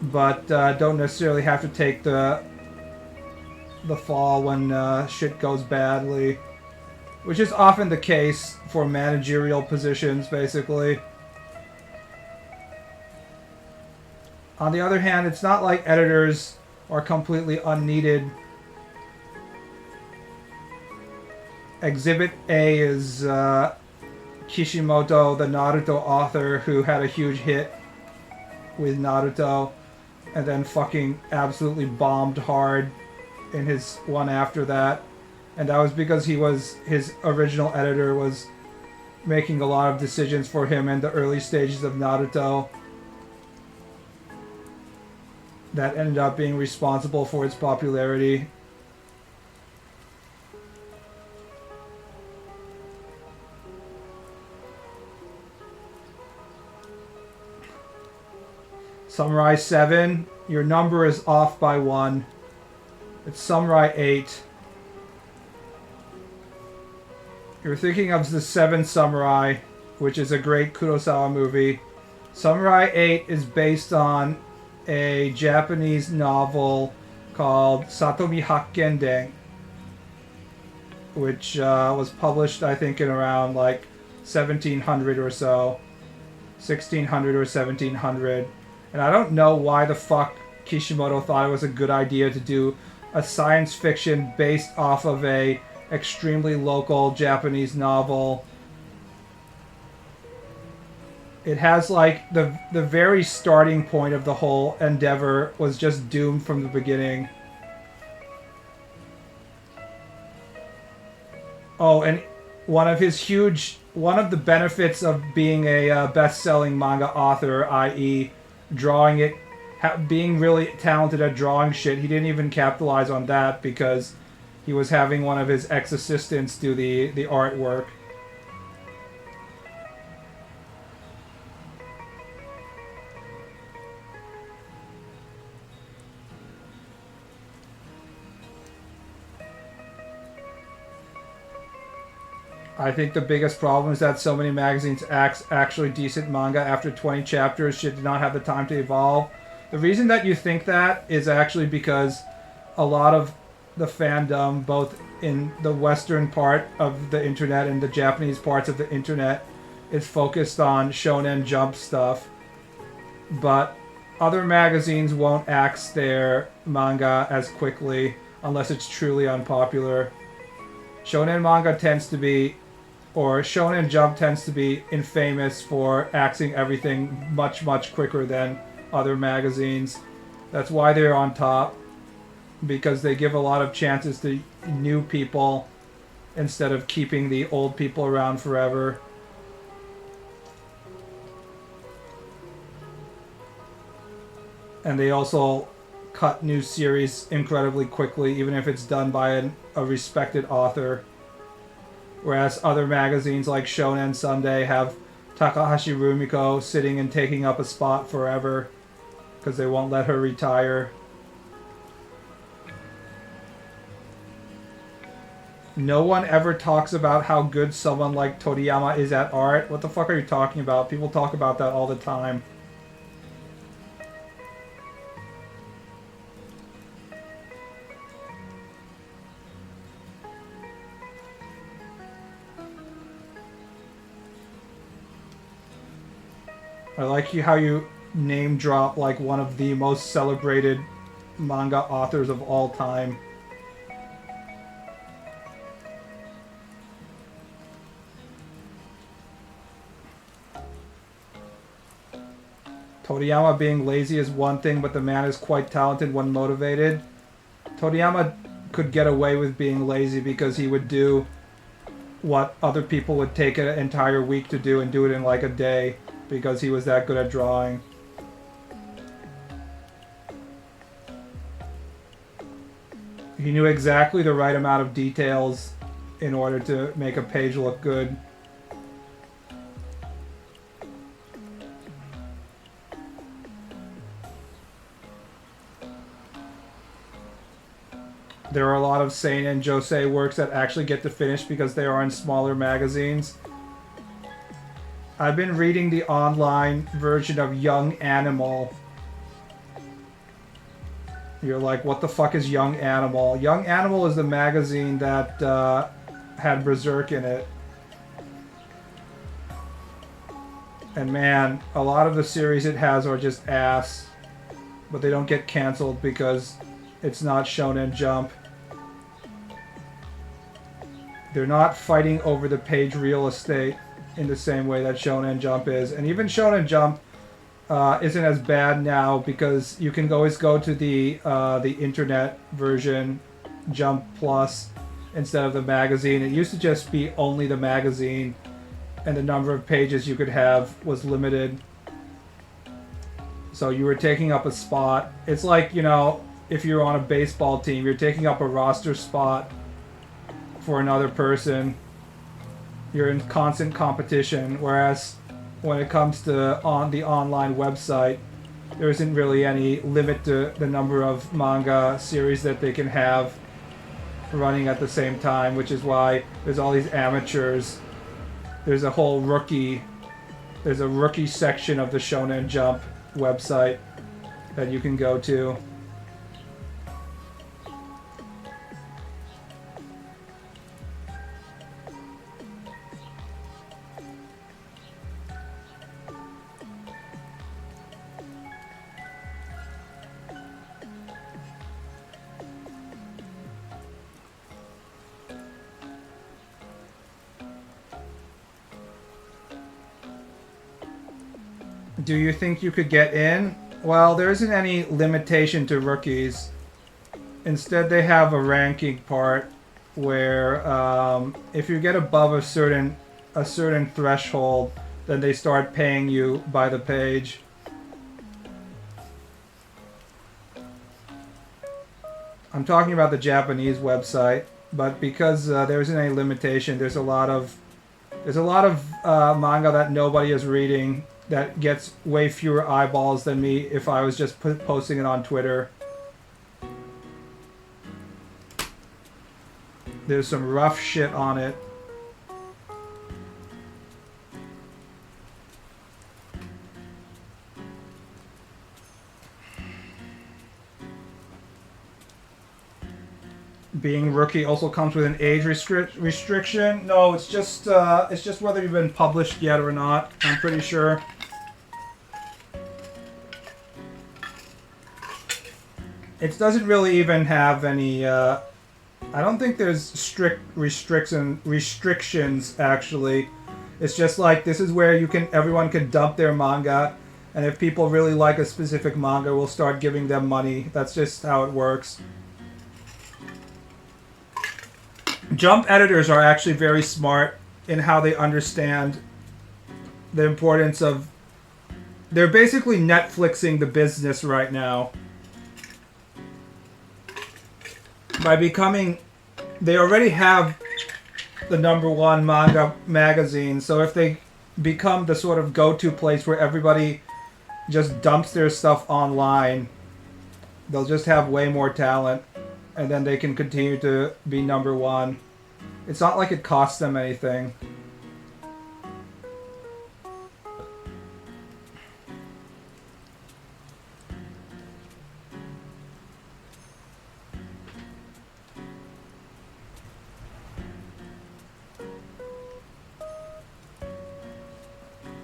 but don't necessarily have to take the fall when shit goes badly, which is often the case for managerial positions, basically. On the other hand, it's not like editors are completely unneeded. Exhibit A is Kishimoto, the Naruto author, who had a huge hit with Naruto and then fucking absolutely bombed hard in his one after that. And that was because his original editor was making a lot of decisions for him in the early stages of Naruto that ended up being responsible for its popularity. Samurai 7, your number is off by 1. It's Samurai 8. You're thinking of the Seven Samurai, which is a great Kurosawa movie. Samurai 8 is based on a Japanese novel called Satomi Hakkenden, which was published, I think, in around like 1700 or so. 1600 or 1700. And I don't know why the fuck Kishimoto thought it was a good idea to do a science fiction based off of a extremely local Japanese novel. It has like the very starting point of the whole endeavor was just doomed from the beginning. Oh, and one of the benefits of being a best-selling manga author, i.e. drawing it, being really talented at drawing shit, he didn't even capitalize on that because he was having one of his ex-assistants do the artwork. I think the biggest problem is that so many magazines actually decent manga after 20 chapters did not have the time to evolve. The reason that you think that is actually because a lot of the fandom, both in the Western part of the internet and the Japanese parts of the internet, is focused on Shonen Jump stuff. But other magazines won't axe their manga as quickly unless it's truly unpopular. Shonen manga tends to be, or Shonen Jump tends to be infamous for axing everything much, much quicker than other magazines. That's why they're on top, because they give a lot of chances to new people instead of keeping the old people around forever. And they also cut new series incredibly quickly, even if it's done by a respected author. Whereas other magazines like Shonen Sunday have Takahashi Rumiko sitting and taking up a spot forever because they won't let her retire. No one ever talks about how good someone like Toriyama is at art. What the fuck are you talking about? People talk about that all the time. I like how you name drop like one of the most celebrated manga authors of all time. Toriyama being lazy is one thing, but the man is quite talented when motivated. Toriyama could get away with being lazy because he would do what other people would take an entire week to do and do it in like a day because he was that good at drawing. He knew exactly the right amount of details in order to make a page look good. There are a lot of seinen josei works that actually get to finish because they are in smaller magazines. I've been reading the online version of Young Animal. You're like, what the fuck is Young Animal? Young Animal is the magazine that had Berserk in it. And man, a lot of the series it has are just ass. But they don't get cancelled because it's not Shonen Jump. They're not fighting over the page real estate in the same way that Shonen Jump is. And even Shonen Jump isn't as bad now because you can always go to the internet version, Jump Plus, instead of the magazine. It used to just be only the magazine, and the number of pages you could have was limited. So you were taking up a spot. It's like, you know, if you're on a baseball team, you're taking up a roster spot for another person. You're in constant competition, whereas when it comes to the online website, there isn't really any limit to the number of manga series that they can have. running at the same time, which is why there's all these amateurs. There's a whole rookie. There's a rookie section of the Shonen Jump website that you can go to. Do you think you could get in? Well, there isn't any limitation to rookies. Instead, they have a ranking part where if you get above a certain threshold, then they start paying you by the page. I'm talking about the Japanese website, but because there isn't any limitation, there's a lot of manga that nobody is reading that gets way fewer eyeballs than me if I was just posting it on Twitter. There's some rough shit on it. Being rookie also comes with an age restriction. No, it's just whether you've been published yet or not. I'm pretty sure. It doesn't really even have any. I don't think there's strict restrictions actually. It's just like this is where everyone can dump their manga, and if people really like a specific manga, we'll start giving them money. That's just how it works. Jump editors are actually very smart in how they understand the importance of... They're basically Netflixing the business right now. By becoming... They already have the #1 manga magazine, so if they become the sort of go-to place where everybody just dumps their stuff online, they'll just have way more talent. And then they can continue to be #1. It's not like it costs them anything.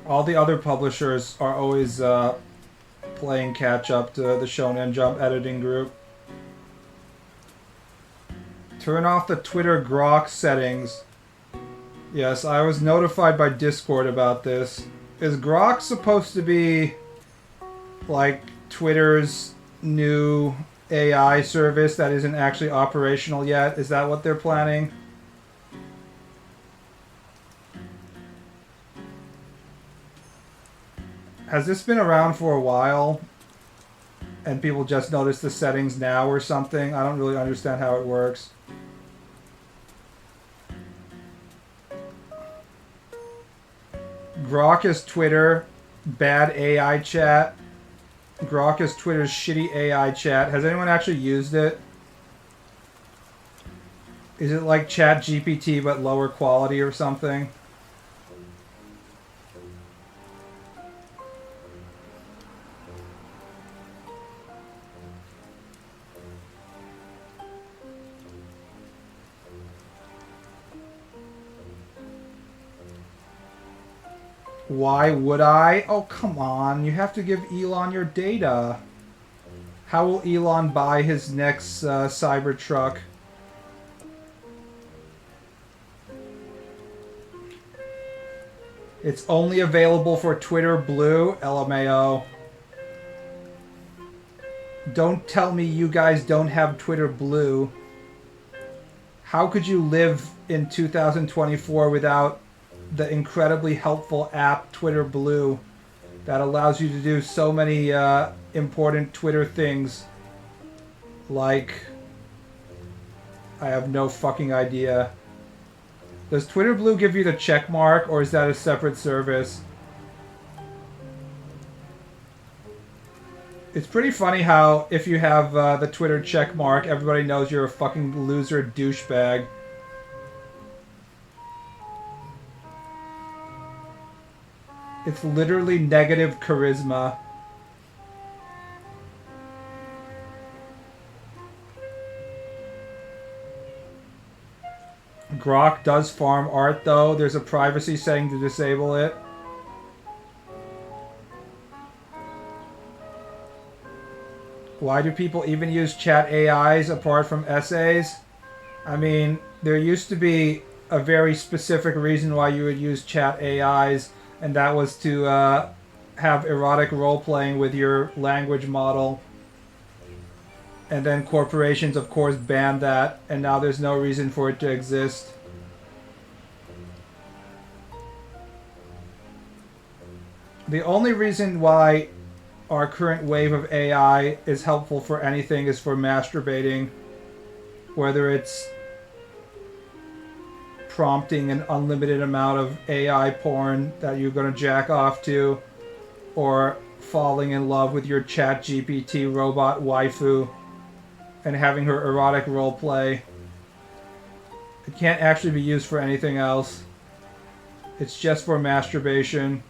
All the other publishers are always playing catch up to the Shonen Jump editing group. Turn off the Twitter grok settings. Yes, I was notified by Discord about this. Is grok supposed to be like Twitter's new AI service that isn't actually operational yet? Is that what they're planning? Has this been around for a while? And people just notice the settings now or something? I don't really understand how it works. Grok is Twitter, bad AI chat. Grok is Twitter's shitty AI chat. Has anyone actually used it? Is it like ChatGPT but lower quality or something? Why would I? Oh, come on. You have to give Elon your data. How will Elon buy his next Cybertruck? It's only available for Twitter Blue, LMAO. Don't tell me you guys don't have Twitter Blue. How could you live in 2024 without the incredibly helpful app Twitter Blue that allows you to do so many important Twitter things? Like, I have no fucking idea. Does Twitter Blue give you the check mark, or is that a separate service? It's pretty funny how if you have the Twitter check mark, everybody knows you're a fucking loser douchebag. It's literally negative charisma. Grok does farm art though. There's a privacy setting to disable it. Why do people even use chat AIs apart from essays? I mean, there used to be a very specific reason why you would use chat AIs, and that was to have erotic role-playing with your language model. And then corporations, of course, banned that, and now there's no reason for it to exist. The only reason why our current wave of AI is helpful for anything is for masturbating. Whether it's prompting an unlimited amount of AI porn that you're going to jack off to, or falling in love with your ChatGPT robot waifu and having her erotic roleplay. It can't actually be used for anything else. It's just for masturbation.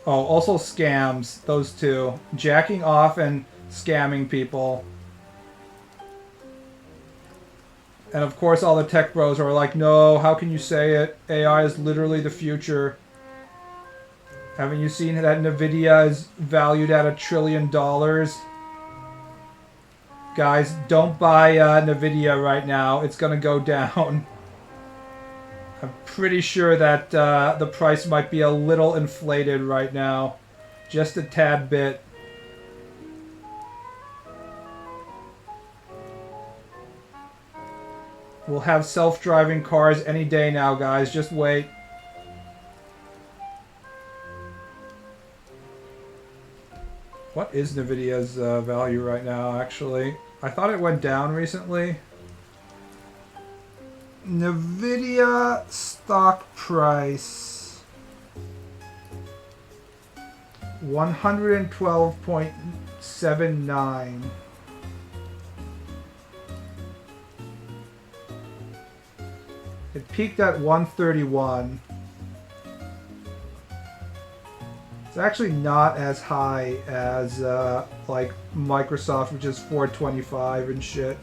Oh, also scams. Those two. Jacking off and scamming people. And of course all the tech bros are like, no, how can you say it? AI is literally the future. Haven't you seen that Nvidia is valued at $1 trillion? Guys, don't buy Nvidia right now. It's gonna go down. I'm pretty sure that the price might be a little inflated right now. Just a tad bit. We'll have self-driving cars any day now, guys. Just wait. What is Nvidia's value right now, actually? I thought it went down recently. Nvidia stock price 112.79. It peaked at 131. It's actually not as high as like Microsoft, which is 425 and shit.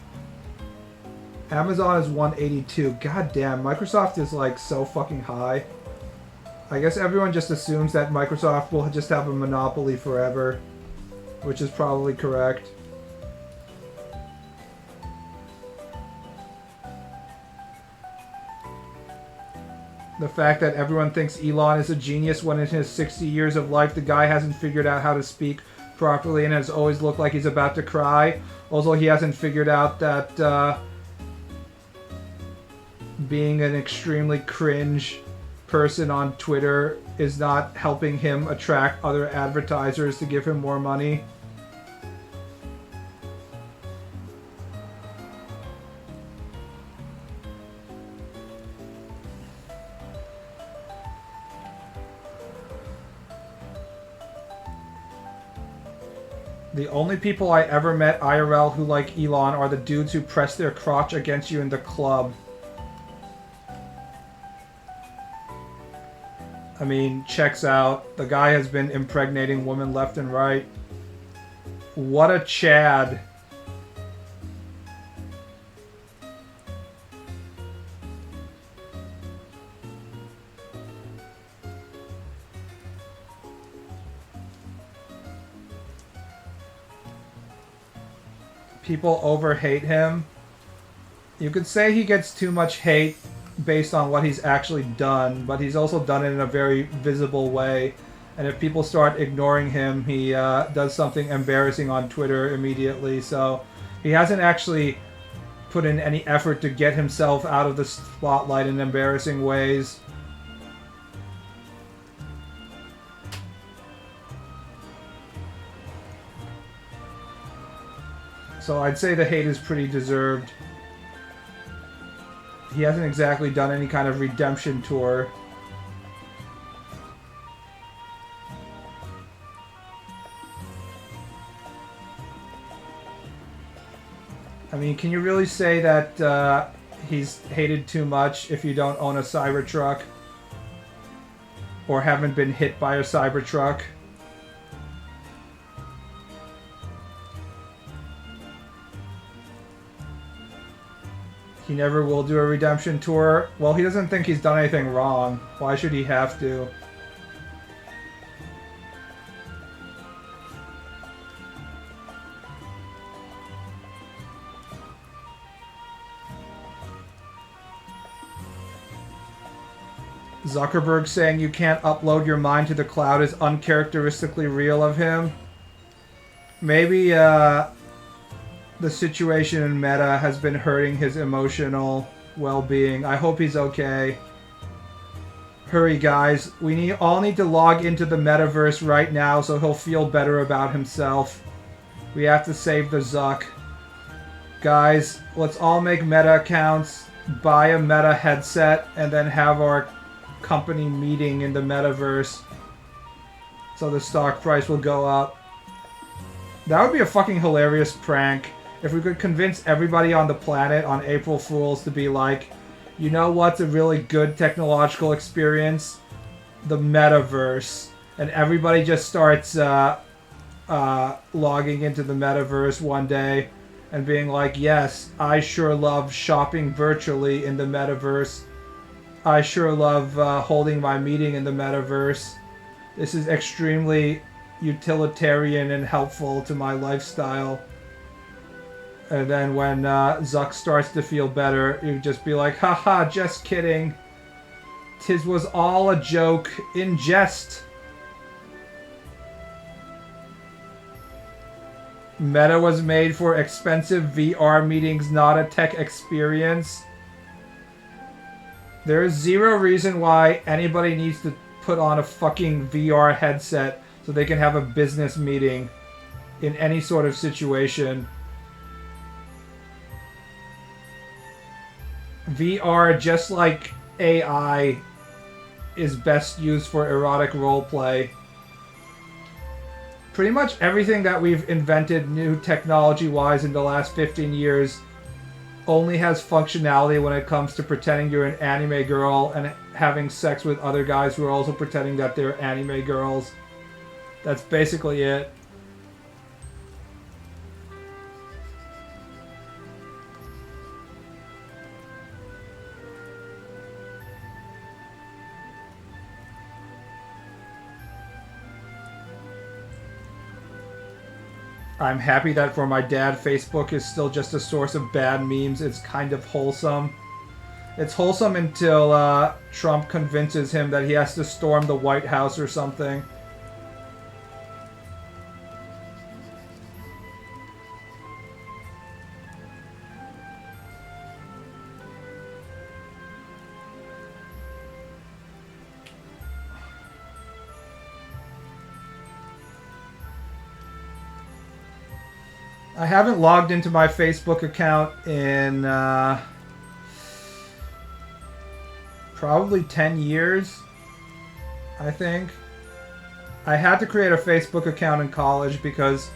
Amazon is 182. God damn, Microsoft is like so fucking high. I guess everyone just assumes that Microsoft will just have a monopoly forever, which is probably correct. The fact that everyone thinks Elon is a genius when in his 60 years of life the guy hasn't figured out how to speak properly and has always looked like he's about to cry. Also, he hasn't figured out that being an extremely cringe person on Twitter is not helping him attract other advertisers to give him more money. The only people I ever met IRL who like Elon are the dudes who press their crotch against you in the club. I mean, checks out. The guy has been impregnating women left and right. What a Chad. People over-hate him. You could say he gets too much hate based on what he's actually done, but he's also done it in a very visible way. And if people start ignoring him, he does something embarrassing on Twitter immediately. So he hasn't actually put in any effort to get himself out of the spotlight in embarrassing ways. So I'd say the hate is pretty deserved. He hasn't exactly done any kind of redemption tour. mean, can you really say that he's hated too much if you don't own a Cybertruck? Or haven't been hit by a Cybertruck? He never will do a redemption tour. Well, he doesn't think he's done anything wrong. Why should he have to? Zuckerberg saying you can't upload your mind to the cloud is uncharacteristically real of him. Maybe the situation in Meta has been hurting his emotional well-being. I hope he's okay. Hurry, guys. We all need to log into the metaverse right now so he'll feel better about himself. We have to save the Zuck. Guys, let's all make Meta accounts, buy a Meta headset, and then have our company meeting in the metaverse so the stock price will go up. That would be a fucking hilarious prank if we could convince everybody on the planet on April Fools to be like, you know what's a really good technological experience? The metaverse. And everybody just starts logging into the metaverse one day and being like, yes, I sure love shopping virtually in the metaverse. I sure love holding my meeting in the metaverse. This is extremely utilitarian and helpful to my lifestyle. And then when Zuck starts to feel better, you just be like, haha, just kidding. 'Tis was all a joke in jest. Meta was made for expensive VR meetings, not a tech experience. There is zero reason why anybody needs to put on a fucking VR headset so they can have a business meeting in any sort of situation. VR, just like AI, is best used for erotic roleplay. Pretty much everything that we've invented new technology-wise in the last 15 years only has functionality when it comes to pretending you're an anime girl and having sex with other guys who are also pretending that they're anime girls. That's basically it. I'm happy that for my dad, Facebook is still just a source of bad memes. It's kind of wholesome. It's wholesome until Trump convinces him that he has to storm the White House or something. I haven't logged into my Facebook account in probably 10 years, I think. I had to create a Facebook account in college because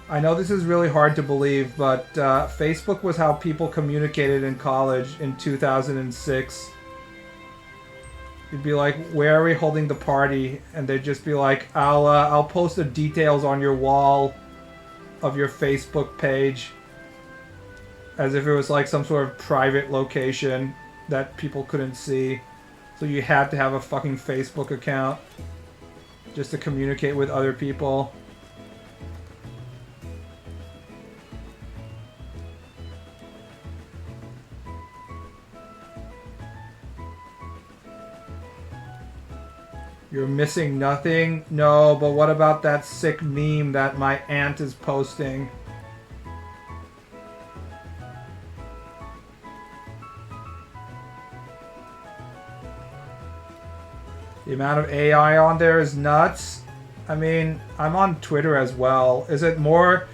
I know this is really hard to believe, but Facebook was how people communicated in college in 2006. You'd be like, where are we holding the party? And they'd just be like, I'll post the details on your wall of your Facebook page, as if it was like some sort of private location that people couldn't see. So you had to have a fucking Facebook account just to communicate with other people. You're missing nothing? No, but what about that sick meme that my aunt is posting? The amount of AI on there is nuts. I mean, I'm on Twitter as well. Is there more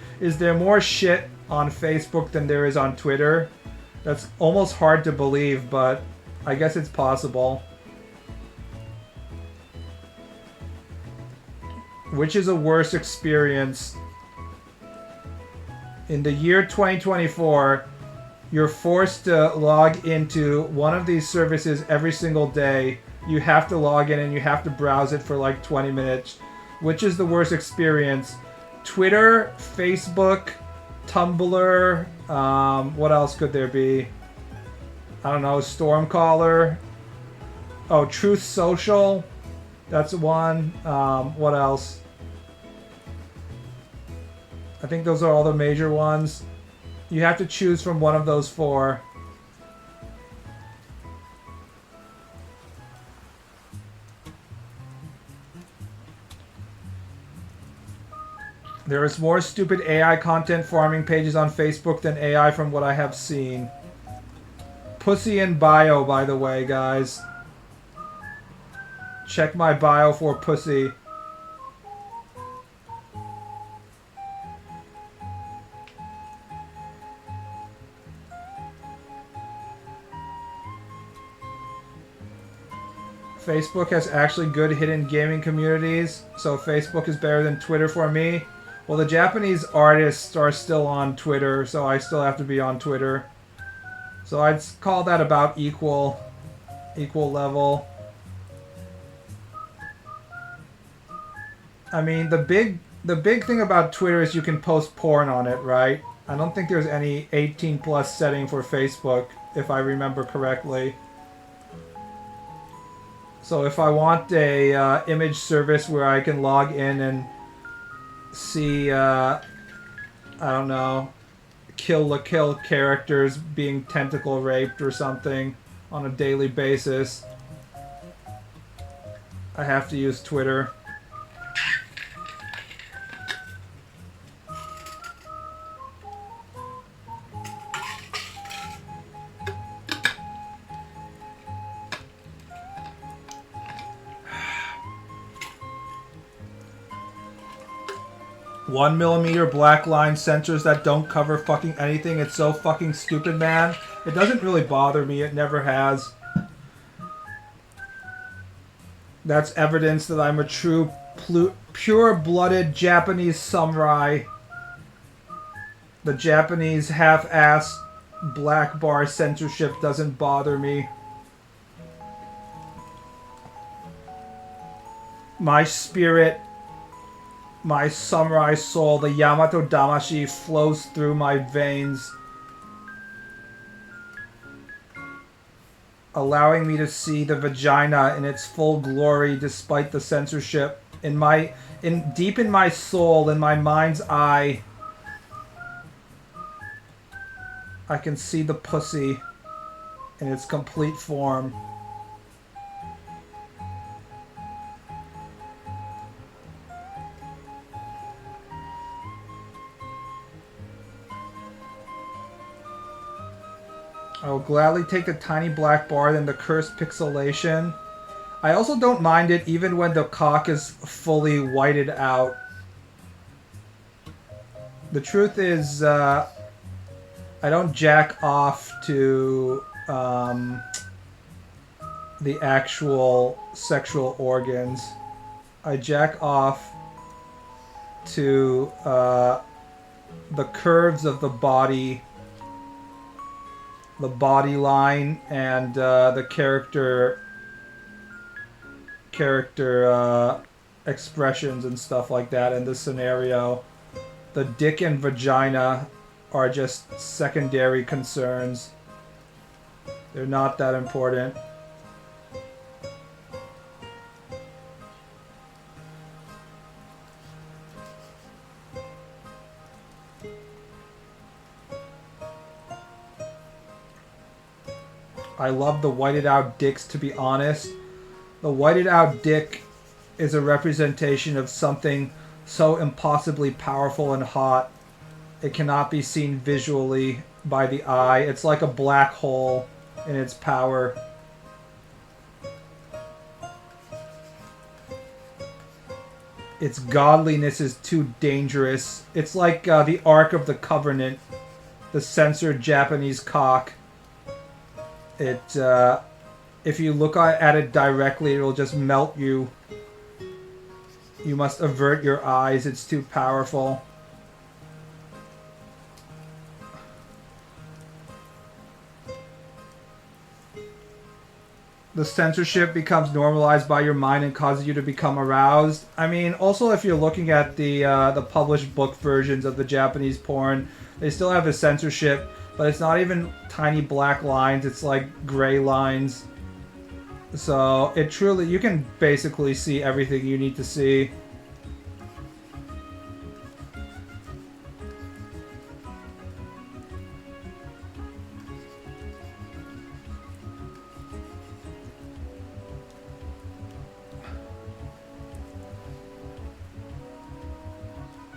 shit on Facebook than there is on Twitter? That's almost hard to believe, but I guess it's possible. Which is a worse experience? In the year 2024, you're forced to log into one of these services every single day. You have to log in and you have to browse it for like 20 minutes. Which is the worst experience? Twitter, Facebook, Tumblr, what else could there be? I don't know, Stormcaller. Oh, Truth Social. That's one. What else? I think those are all the major ones. You have to choose from one of those four. There is more stupid AI content farming pages on Facebook than AI from what I have seen. Pussy in bio, by the way, guys. Check my bio for pussy. Facebook has actually good hidden gaming communities, so Facebook is better than Twitter for me. Well, the Japanese artists are still on Twitter, so I still have to be on Twitter. So I'd call that about equal level. I mean, the big thing about Twitter is you can post porn on it, right? I don't think there's any 18 plus setting for Facebook, if I remember correctly. So if I want a image service where I can log in and see, I don't know, Kill la Kill characters being tentacle raped or something on a daily basis, I have to use Twitter. 1mm black line sensors that don't cover fucking anything. It's so fucking stupid, man. It doesn't really bother me. It never has. That's evidence that I'm a true pure-blooded Japanese samurai. The Japanese half-assed black bar censorship doesn't bother me. My spirit, my samurai soul, the Yamato Damashi flows through my veins, allowing me to see the vagina in its full glory despite the censorship. Deep in my soul, in my mind's eye, I can see the pussy in its complete form. I will gladly take the tiny black bar than the cursed pixelation. I also don't mind it even when the cock is fully whited out. The truth is, I don't jack off to the actual sexual organs. I jack off to the curves of the body, the body line, and the character expressions and stuff like that in this scenario. The dick and vagina are just secondary concerns. They're not that important. I love the whited out dicks, to be honest. The whited out dick is a representation of something so impossibly powerful and hot. It cannot be seen visually by the eye. It's like a black hole in its power. Its godliness is too dangerous. It's like the Ark of the Covenant, the censored Japanese cock. If you look at it directly, it'll just melt you. You must avert your eyes. It's too powerful. the censorship becomes normalized by your mind and causes you to become aroused. I mean, also if you're looking at the published book versions of the Japanese porn, they still have the censorship, but it's not even tiny black lines. It's like gray lines. So it truly, you can basically see everything you need to see.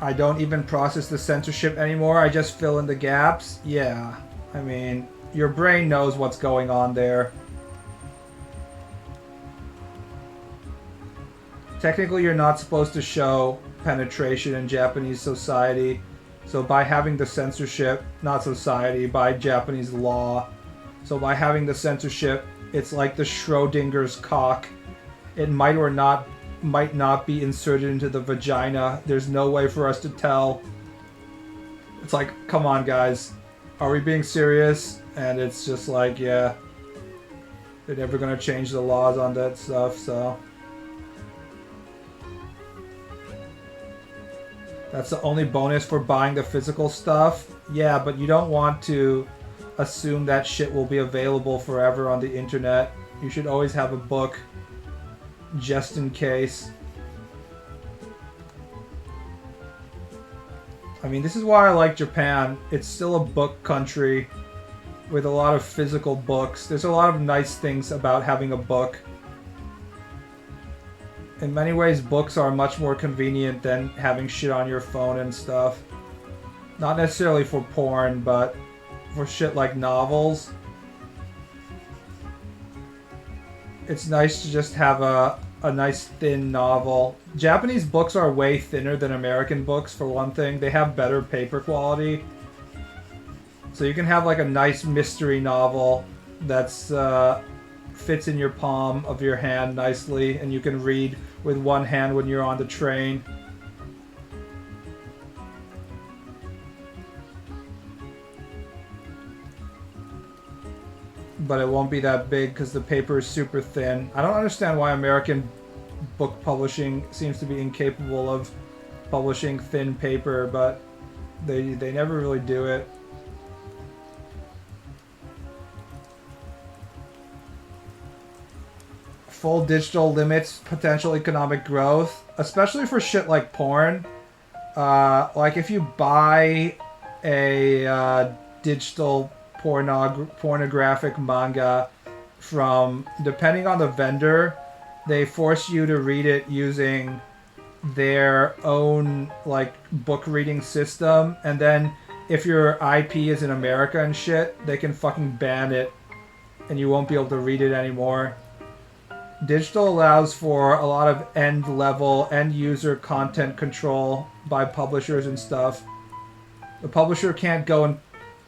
I don't even process the censorship anymore. I just fill in the gaps. Yeah. I mean, your brain knows what's going on there. Technically, you're not supposed to show penetration in Japanese society. So by having the censorship, not society, by Japanese law. So by having the censorship, it's like the Schrodinger's cock. It might not be inserted into the vagina. There's no way for us to tell. It's like, come on guys, are we being serious? And it's just like, yeah, they're never gonna change the laws on that stuff, so. That's the only bonus for buying the physical stuff. Yeah, but you don't want to assume that shit will be available forever on the internet. You should always have a book just in case. I mean, this is why I like Japan. It's still a book country with a lot of physical books. There's a lot of nice things about having a book. In many ways, books are much more convenient than having shit on your phone and stuff. Not necessarily for porn, but for shit like novels. It's nice to just have a nice thin novel. Japanese books are way thinner than American books, for one thing. They have better paper quality. So you can have like a nice mystery novel that's fits in your palm of your hand nicely, and you can read with one hand when you're on the train. But it won't be that big because the paper is super thin. I don't understand why American book publishing seems to be incapable of publishing thin paper, but they never really do it. Full digital limits potential economic growth, especially for shit like porn. Like if you buy a digital pornographic manga from, depending on the vendor, they force you to read it using their own like book reading system, and then if your IP is in America and shit, they can fucking ban it and you won't be able to read it anymore. Digital allows for a lot of end user content control by publishers and stuff. The publisher can't go and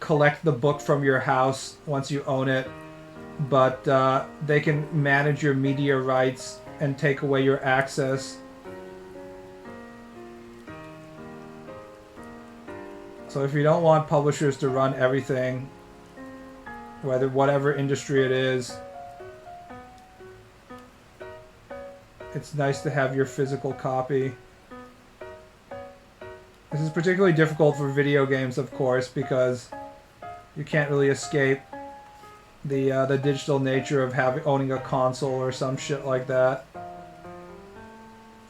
collect the book from your house once you own it, but they can manage your media rights and take away your access. So if you don't want publishers to run everything, whatever industry it is, it's nice to have your physical copy. This is particularly difficult for video games, of course, because you can't really escape the digital nature of owning a console or some shit like that.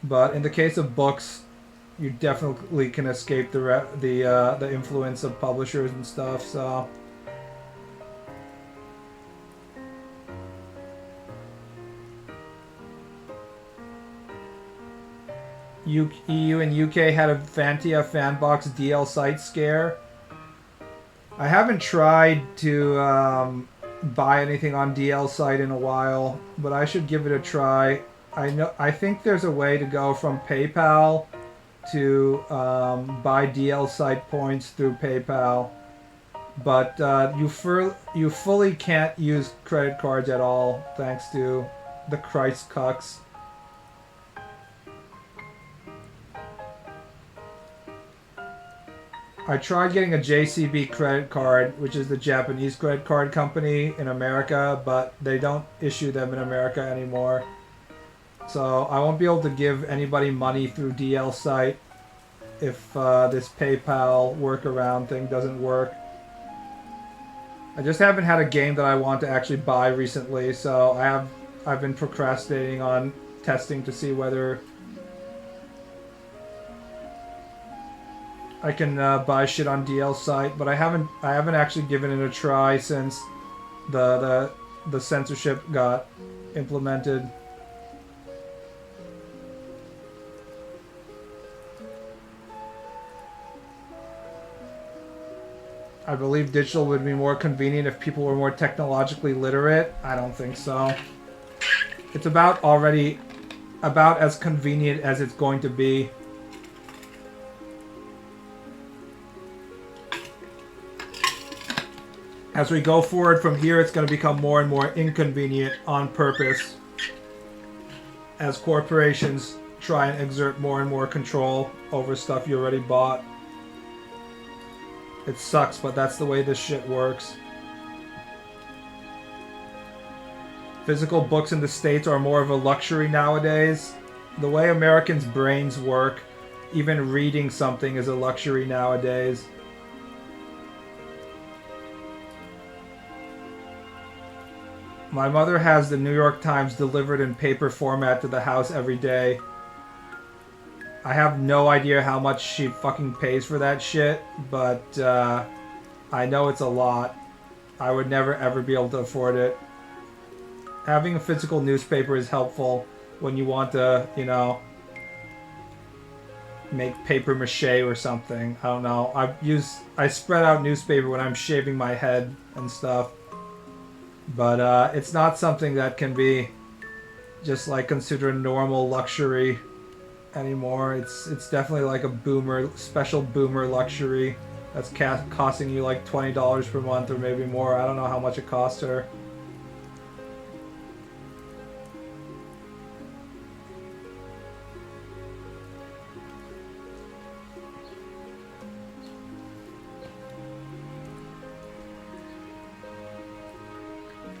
But in the case of books, you definitely can escape the influence of publishers and stuff. So. EU and UK had a Fantia Fanbox DL site scare. I haven't tried to buy anything on DL site in a while, but I should give it a try. I think there's a way to go from PayPal to buy DL site points through PayPal, but you fully can't use credit cards at all thanks to the Christ cucks. I tried getting a JCB credit card, which is the Japanese credit card company in America, but they don't issue them in America anymore. So I won't be able to give anybody money through DL site if this PayPal workaround thing doesn't work. I just haven't had a game that I want to actually buy recently, so I've been procrastinating on testing to see whether I can buy shit on DL site, but I haven't actually given it a try since the censorship got implemented. I believe digital would be more convenient if people were more technologically literate. I don't think so. It's about as convenient as it's going to be. As we go forward from here, it's going to become more and more inconvenient on purpose as corporations try and exert more and more control over stuff you already bought. It sucks, but that's the way this shit works. Physical books in the States are more of a luxury nowadays. The way Americans' brains work, even reading something is a luxury nowadays. My mother has the New York Times delivered in paper format to the house every day. I have no idea how much she fucking pays for that shit, but I know it's a lot. I would never ever be able to afford it. Having a physical newspaper is helpful when you want to, you know, make paper mache or something. I don't know. I spread out newspaper when I'm shaving my head and stuff. But it's not something that can be just like considered a normal luxury anymore. It's definitely like a special boomer luxury that's costing you like $20 per month or maybe more. I don't know how much it costs her.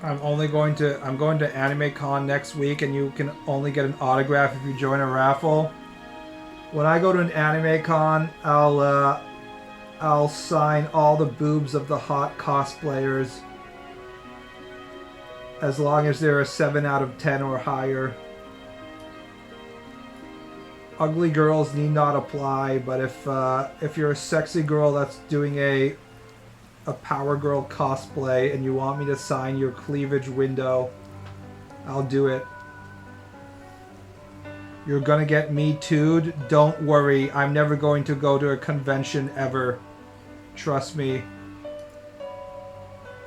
I'm going to AnimeCon next week, and you can only get an autograph if you join a raffle. When I go to an AnimeCon, I'll sign all the boobs of the hot cosplayers, as long as they're a 7 out of 10 or higher. Ugly girls need not apply, but if you're a sexy girl that's doing a Power Girl cosplay and you want me to sign your cleavage window, I'll do it. You're gonna get me too'd? Don't worry, I'm never going to go to a convention ever. Trust me.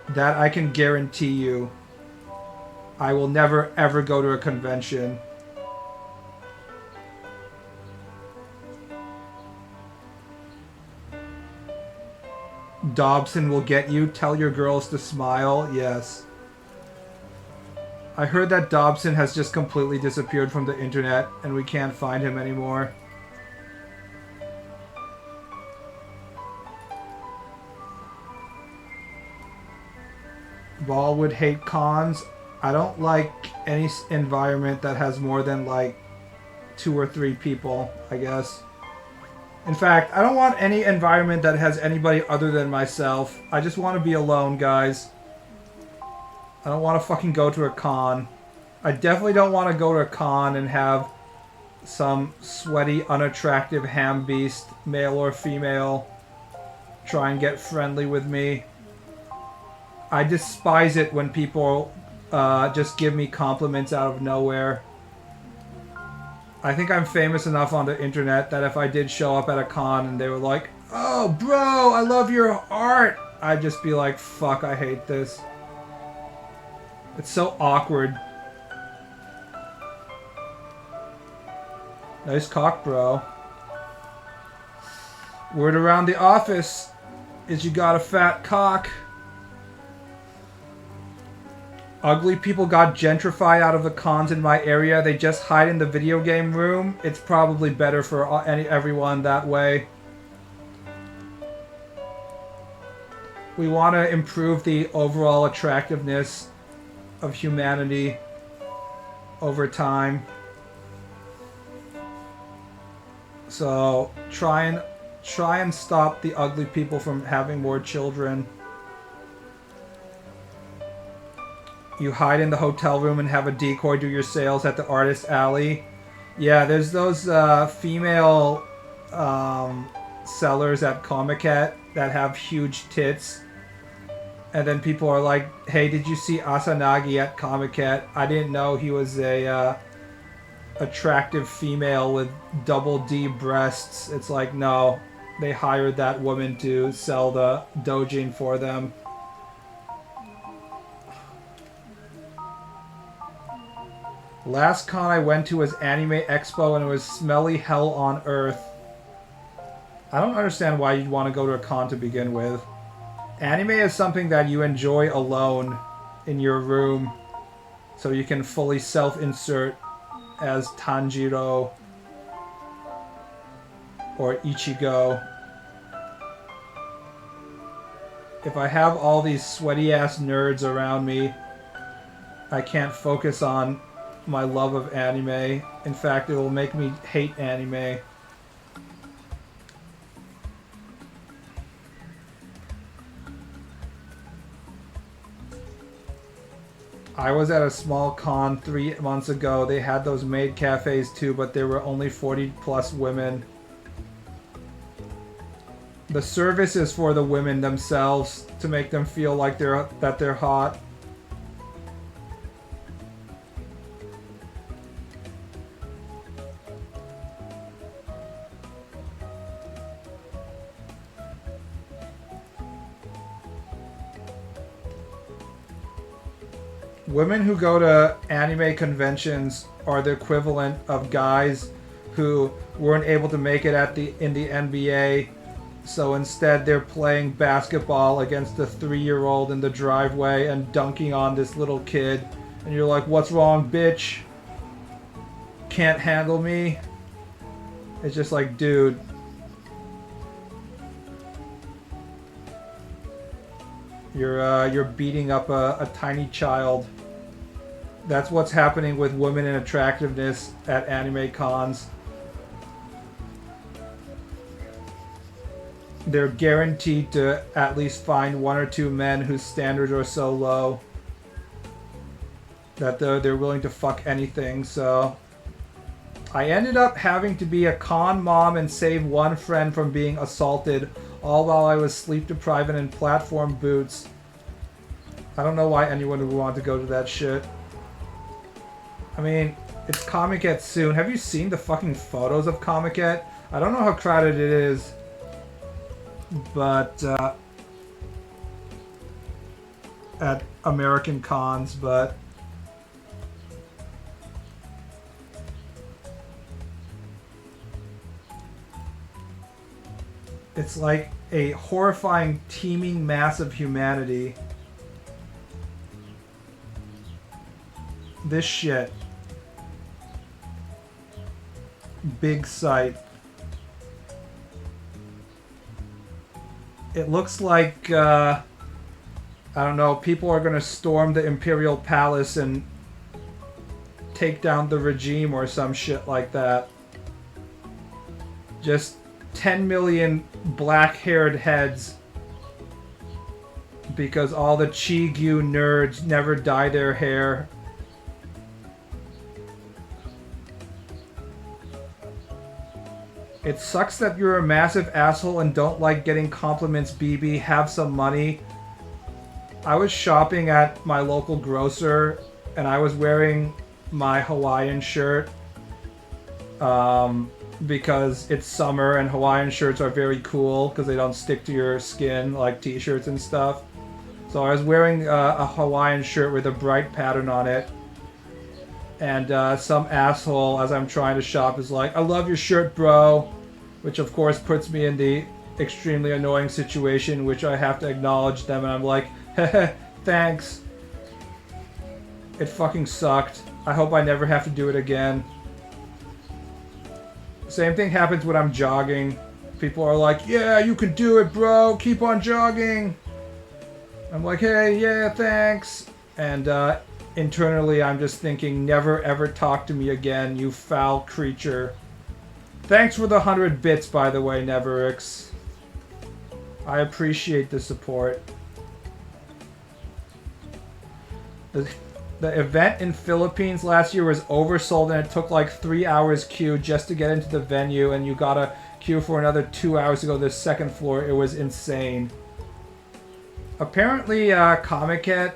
That I can guarantee you. I will never ever go to a convention. Dobson will get you. Tell your girls to smile. Yes. I heard that Dobson has just completely disappeared from the internet and we can't find him anymore. Ball would hate cons. I don't like any environment that has more than like 2 or 3 people, I guess. In fact, I don't want any environment that has anybody other than myself. I just want to be alone, guys. I don't want to fucking go to a con. I definitely don't want to go to a con and have some sweaty, unattractive ham beast, male or female, try and get friendly with me. I despise it when people just give me compliments out of nowhere. I think I'm famous enough on the internet that if I did show up at a con and they were like, "Oh, bro, I love your art," I'd just be like, "Fuck, I hate this." It's so awkward. Nice cock, bro. Word around the office is you got a fat cock. Ugly people got gentrified out of the cons in my area. They just hide in the video game room. It's probably better for everyone that way. We want to improve the overall attractiveness of humanity over time. So try and stop the ugly people from having more children. You hide in the hotel room and have a decoy do your sales at the artist alley. Yeah, there's those female sellers at Comiket that have huge tits. And then people are like, hey, did you see Asanagi at Comiket? I didn't know he was a attractive female with double D breasts. It's like, no, they hired that woman to sell the doujin for them. Last con I went to was Anime Expo, and it was smelly hell on earth. I don't understand why you'd want to go to a con to begin with. Anime is something that you enjoy alone in your room, so you can fully self-insert as Tanjiro or Ichigo. If I have all these sweaty-ass nerds around me, I can't focus on my love of anime. In fact, it will make me hate anime. I was at a small con 3 months ago. They had those maid cafes too, but there were only 40 plus women. The service is for the women themselves to make them feel like they're hot. Women who go to anime conventions are the equivalent of guys who weren't able to make it in the NBA, so instead they're playing basketball against a 3-year-old in the driveway and dunking on this little kid, and you're like, what's wrong, bitch? Can't handle me? It's just like, dude. You're beating up a tiny child. That's what's happening with women in attractiveness at anime cons. They're guaranteed to at least find 1 or 2 men whose standards are so low that they're willing to fuck anything. So I ended up having to be a con mom and save one friend from being assaulted, all while I was sleep deprived and in platform boots. I don't know why anyone would want to go to that shit. I mean, it's Comiket soon. Have you seen the fucking photos of Comiket? I don't know how crowded it is, but at American cons, but it's like a horrifying teeming mass of humanity. This shit. Big sight. It looks like, I don't know, people are gonna storm the Imperial Palace and take down the regime or some shit like that. Just 10 million black-haired heads because all the Chi-Gyu nerds never dye their hair. It sucks that you're a massive asshole and don't like getting compliments, BB. Have some money. I was shopping at my local grocer and I was wearing my Hawaiian shirt because it's summer and Hawaiian shirts are very cool because they don't stick to your skin like t-shirts and stuff. So I was wearing a Hawaiian shirt with a bright pattern on it. And some asshole, as I'm trying to shop, is like, I love your shirt, bro. Which, of course, puts me in the extremely annoying situation, which I have to acknowledge them. And I'm like, heh, thanks. It fucking sucked. I hope I never have to do it again. Same thing happens when I'm jogging. People are like, yeah, you can do it, bro. Keep on jogging. I'm like, hey, yeah, thanks. And internally, I'm just thinking, never ever talk to me again, you foul creature. Thanks for the 100 bits, by the way, Neverix. I appreciate the support. The event in Philippines last year was oversold and it took like 3 hours queue just to get into the venue, and you gotta queue for another 2 hours to go to the second floor. It was insane. Apparently, Comic-Con,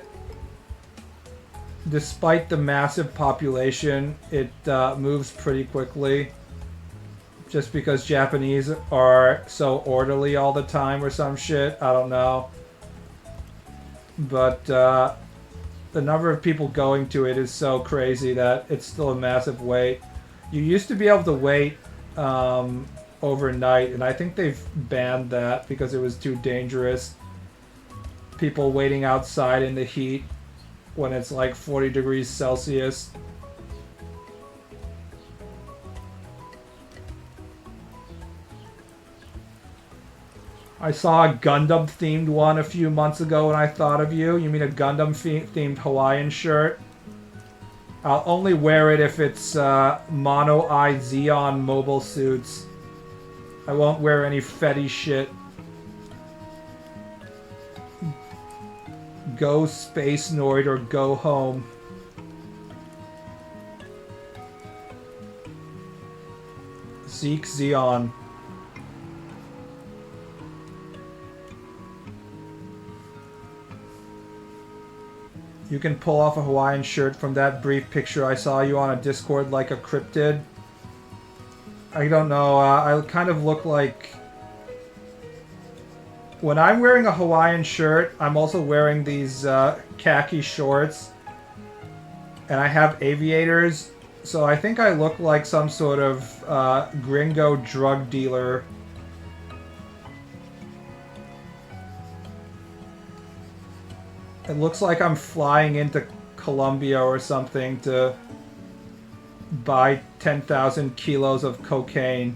despite the massive population, it moves pretty quickly. Just because Japanese are so orderly all the time or some shit. I don't know. But the number of people going to it is so crazy that it's still a massive wait. You used to be able to wait overnight, and I think they've banned that because it was too dangerous. People waiting outside in the heat when it's like 40 degrees Celsius. I saw a Gundam-themed one a few months ago and I thought of you. You mean a Gundam-themed Hawaiian shirt? I'll only wear it if it's Mono-Eye Zeon mobile suits. I won't wear any fetty shit. Go Space Noid or go home. Zeke Zeon. You can pull off a Hawaiian shirt from that brief picture I saw you on a Discord like a cryptid. I don't know, I kind of look like... When I'm wearing a Hawaiian shirt, I'm also wearing these khaki shorts. And I have aviators, so I think I look like some sort of gringo drug dealer. It looks like I'm flying into Colombia or something to buy 10,000 kilos of cocaine.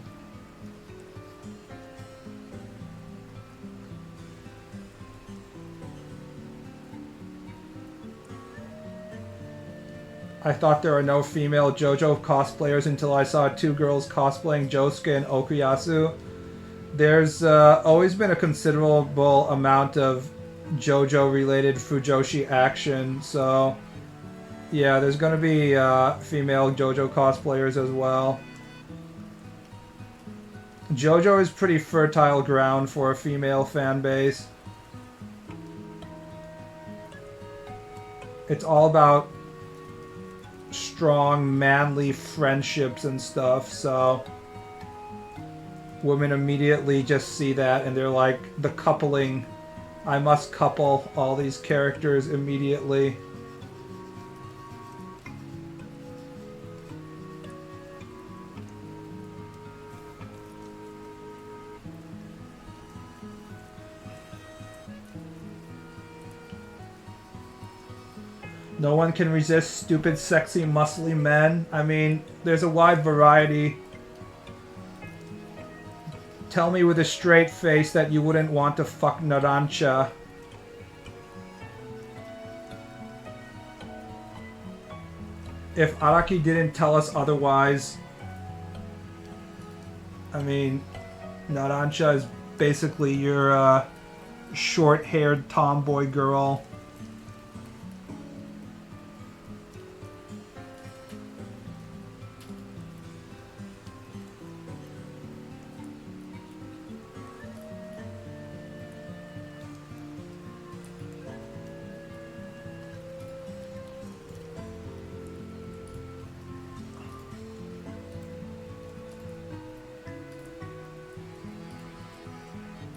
I thought there were no female JoJo cosplayers until I saw 2 girls cosplaying Josuke and Okuyasu. There's always been a considerable amount of JoJo-related Fujoshi action, so yeah, there's gonna be female JoJo cosplayers as well. JoJo is pretty fertile ground for a female fan base. It's all about strong, manly friendships and stuff, so women immediately just see that and they're like, the coupling. I must couple all these characters immediately. No one can resist stupid, sexy, muscly men. I mean, there's a wide variety. Tell me with a straight face that you wouldn't want to fuck Narancha. If Araki didn't tell us otherwise, I mean, Narancha is basically your short-haired tomboy girl.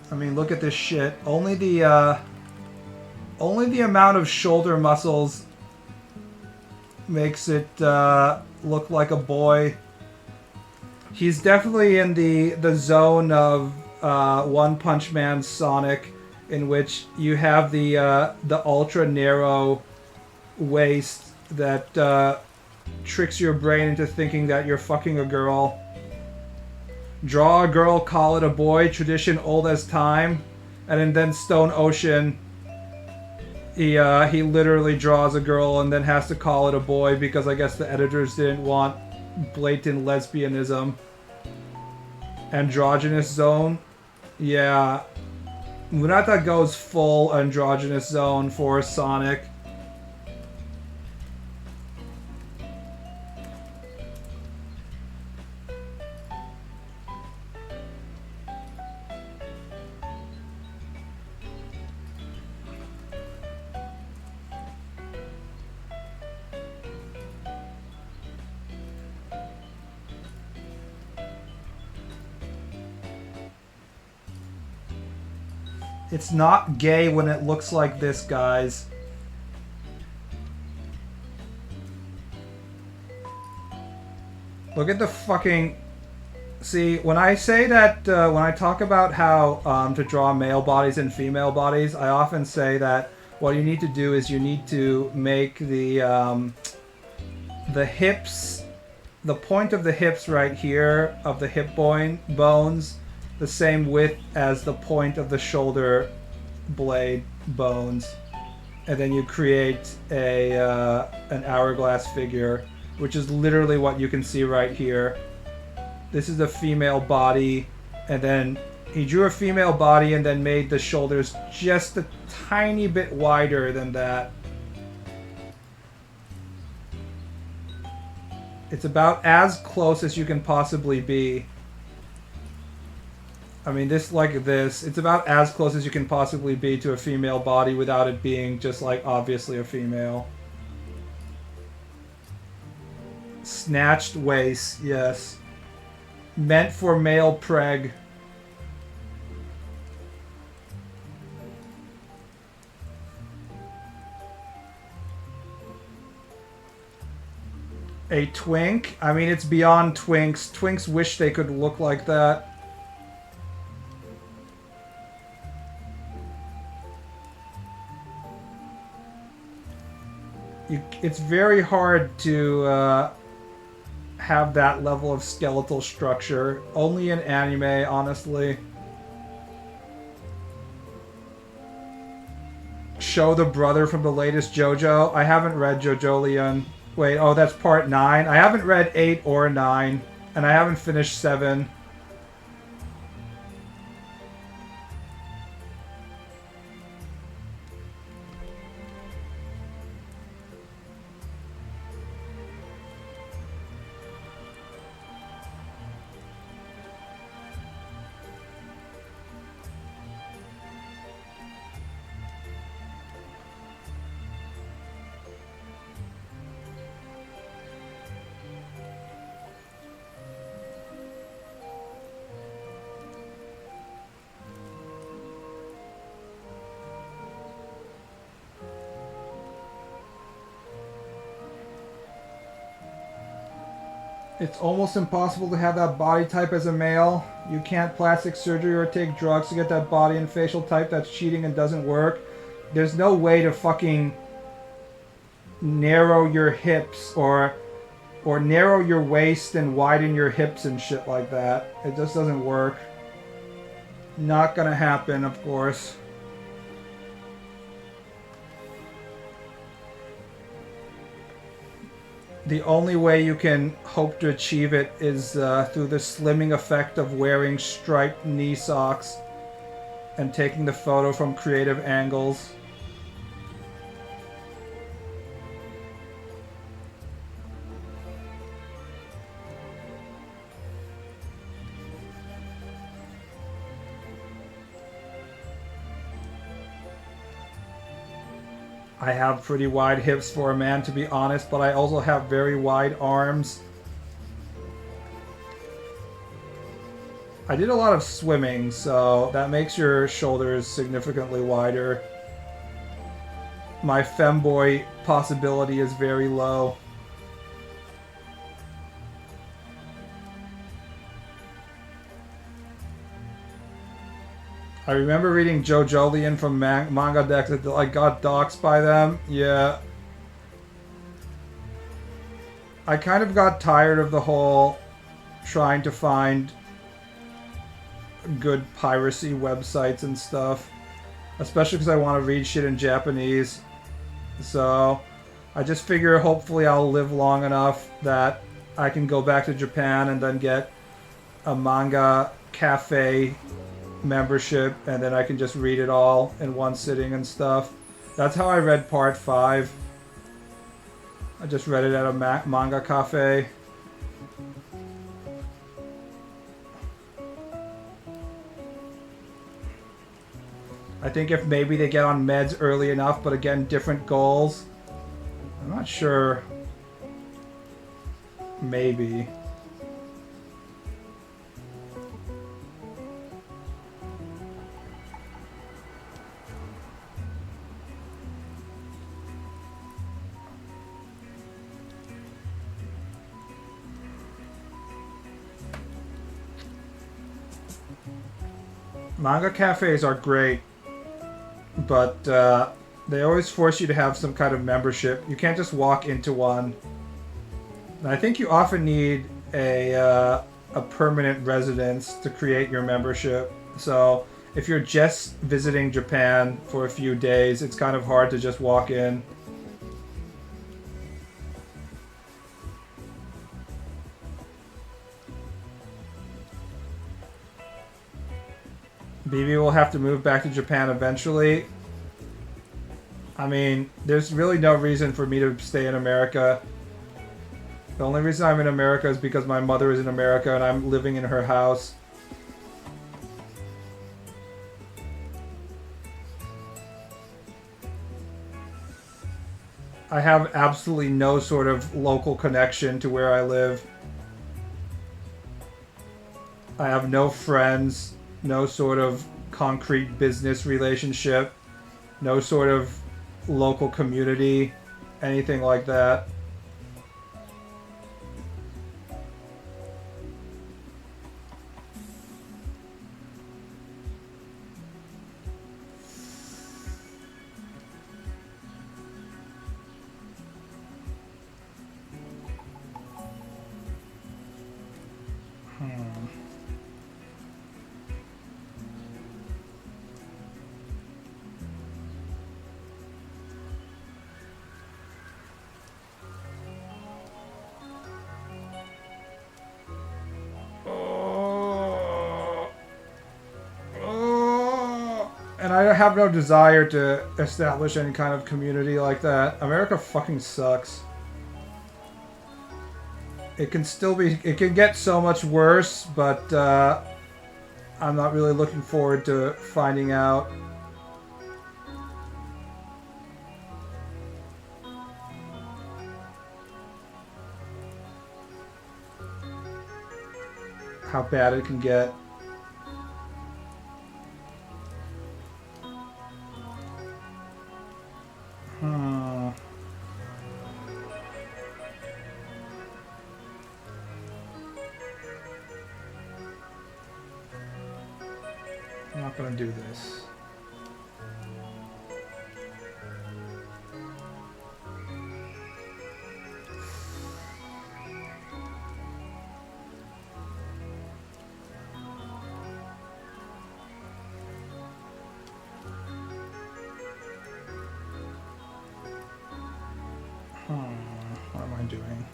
I mean, look at this shit. Only the amount of shoulder muscles makes it look like a boy. He's definitely in the zone of One Punch Man Sonic, in which you have the ultra narrow waist that tricks your brain into thinking that you're fucking a girl. Draw a girl, call it a boy, tradition old as time. And then Stone Ocean He literally draws a girl and then has to call it a boy because I guess the editors didn't want blatant lesbianism. Androgynous zone? Yeah. Munata goes full androgynous zone for Sonic. It's not gay when it looks like this, guys. Look at the fucking... See, when I say that, when I talk about how to draw male bodies and female bodies, I often say that what you need to do is you need to make the hips, the point of the hips right here, of the hip bones, the same width as the point of the shoulder blade bones, and then you create a an hourglass figure, which is literally what you can see right here. This is a female body, and then he drew a female body and then made the shoulders just a tiny bit wider than that. It's about as close as you can possibly be. I mean, this like this, it's about as close as you can possibly be to a female body without it being just like obviously a female. Snatched waist, yes. Meant for male preg. A twink? I mean, it's beyond twinks. Twinks wish they could look like that. It's very hard to have that level of skeletal structure. Only in anime, honestly. Show the brother from the latest JoJo. I haven't read JoJolion. Wait, oh, that's part 9. I haven't read 8 or 9, and I haven't finished 7. It's almost impossible to have that body type as a male. You can't plastic surgery or take drugs to get that body and facial type. That's cheating and doesn't work. There's no way to fucking narrow your hips or narrow your waist and widen your hips and shit like that. It just doesn't work. Not gonna happen, of course. The only way you can hope to achieve it is through the slimming effect of wearing striped knee socks and taking the photo from creative angles. I have pretty wide hips for a man, to be honest, but I also have very wide arms. I did a lot of swimming, so that makes your shoulders significantly wider. My femboy possibility is very low. I remember reading JoJolion from Manga Dex that I got doxxed by them. Yeah. I kind of got tired of the whole trying to find good piracy websites and stuff. Especially because I want to read shit in Japanese. So I just figure hopefully I'll live long enough that I can go back to Japan and then get a manga cafe membership, and then I can just read it all in one sitting and stuff. That's how I read part 5. I just read it at a manga cafe. I think if maybe they get on meds early enough, but again, different goals. I'm not sure. Maybe. Manga cafes are great, but they always force you to have some kind of membership. You can't just walk into one. And I think you often need a permanent residence to create your membership. So if you're just visiting Japan for a few days, it's kind of hard to just walk in. BB will have to move back to Japan eventually. I mean, there's really no reason for me to stay in America. The only reason I'm in America is because my mother is in America and I'm living in her house. I have absolutely no sort of local connection to where I live. I have no friends, no sort of concrete business relationship, no sort of local community, anything like that. And I have no desire to establish any kind of community like that. America fucking sucks. It can still be... It can get so much worse, but I'm not really looking forward to finding out. How bad it can get. I'm not gonna do this. What am I doing?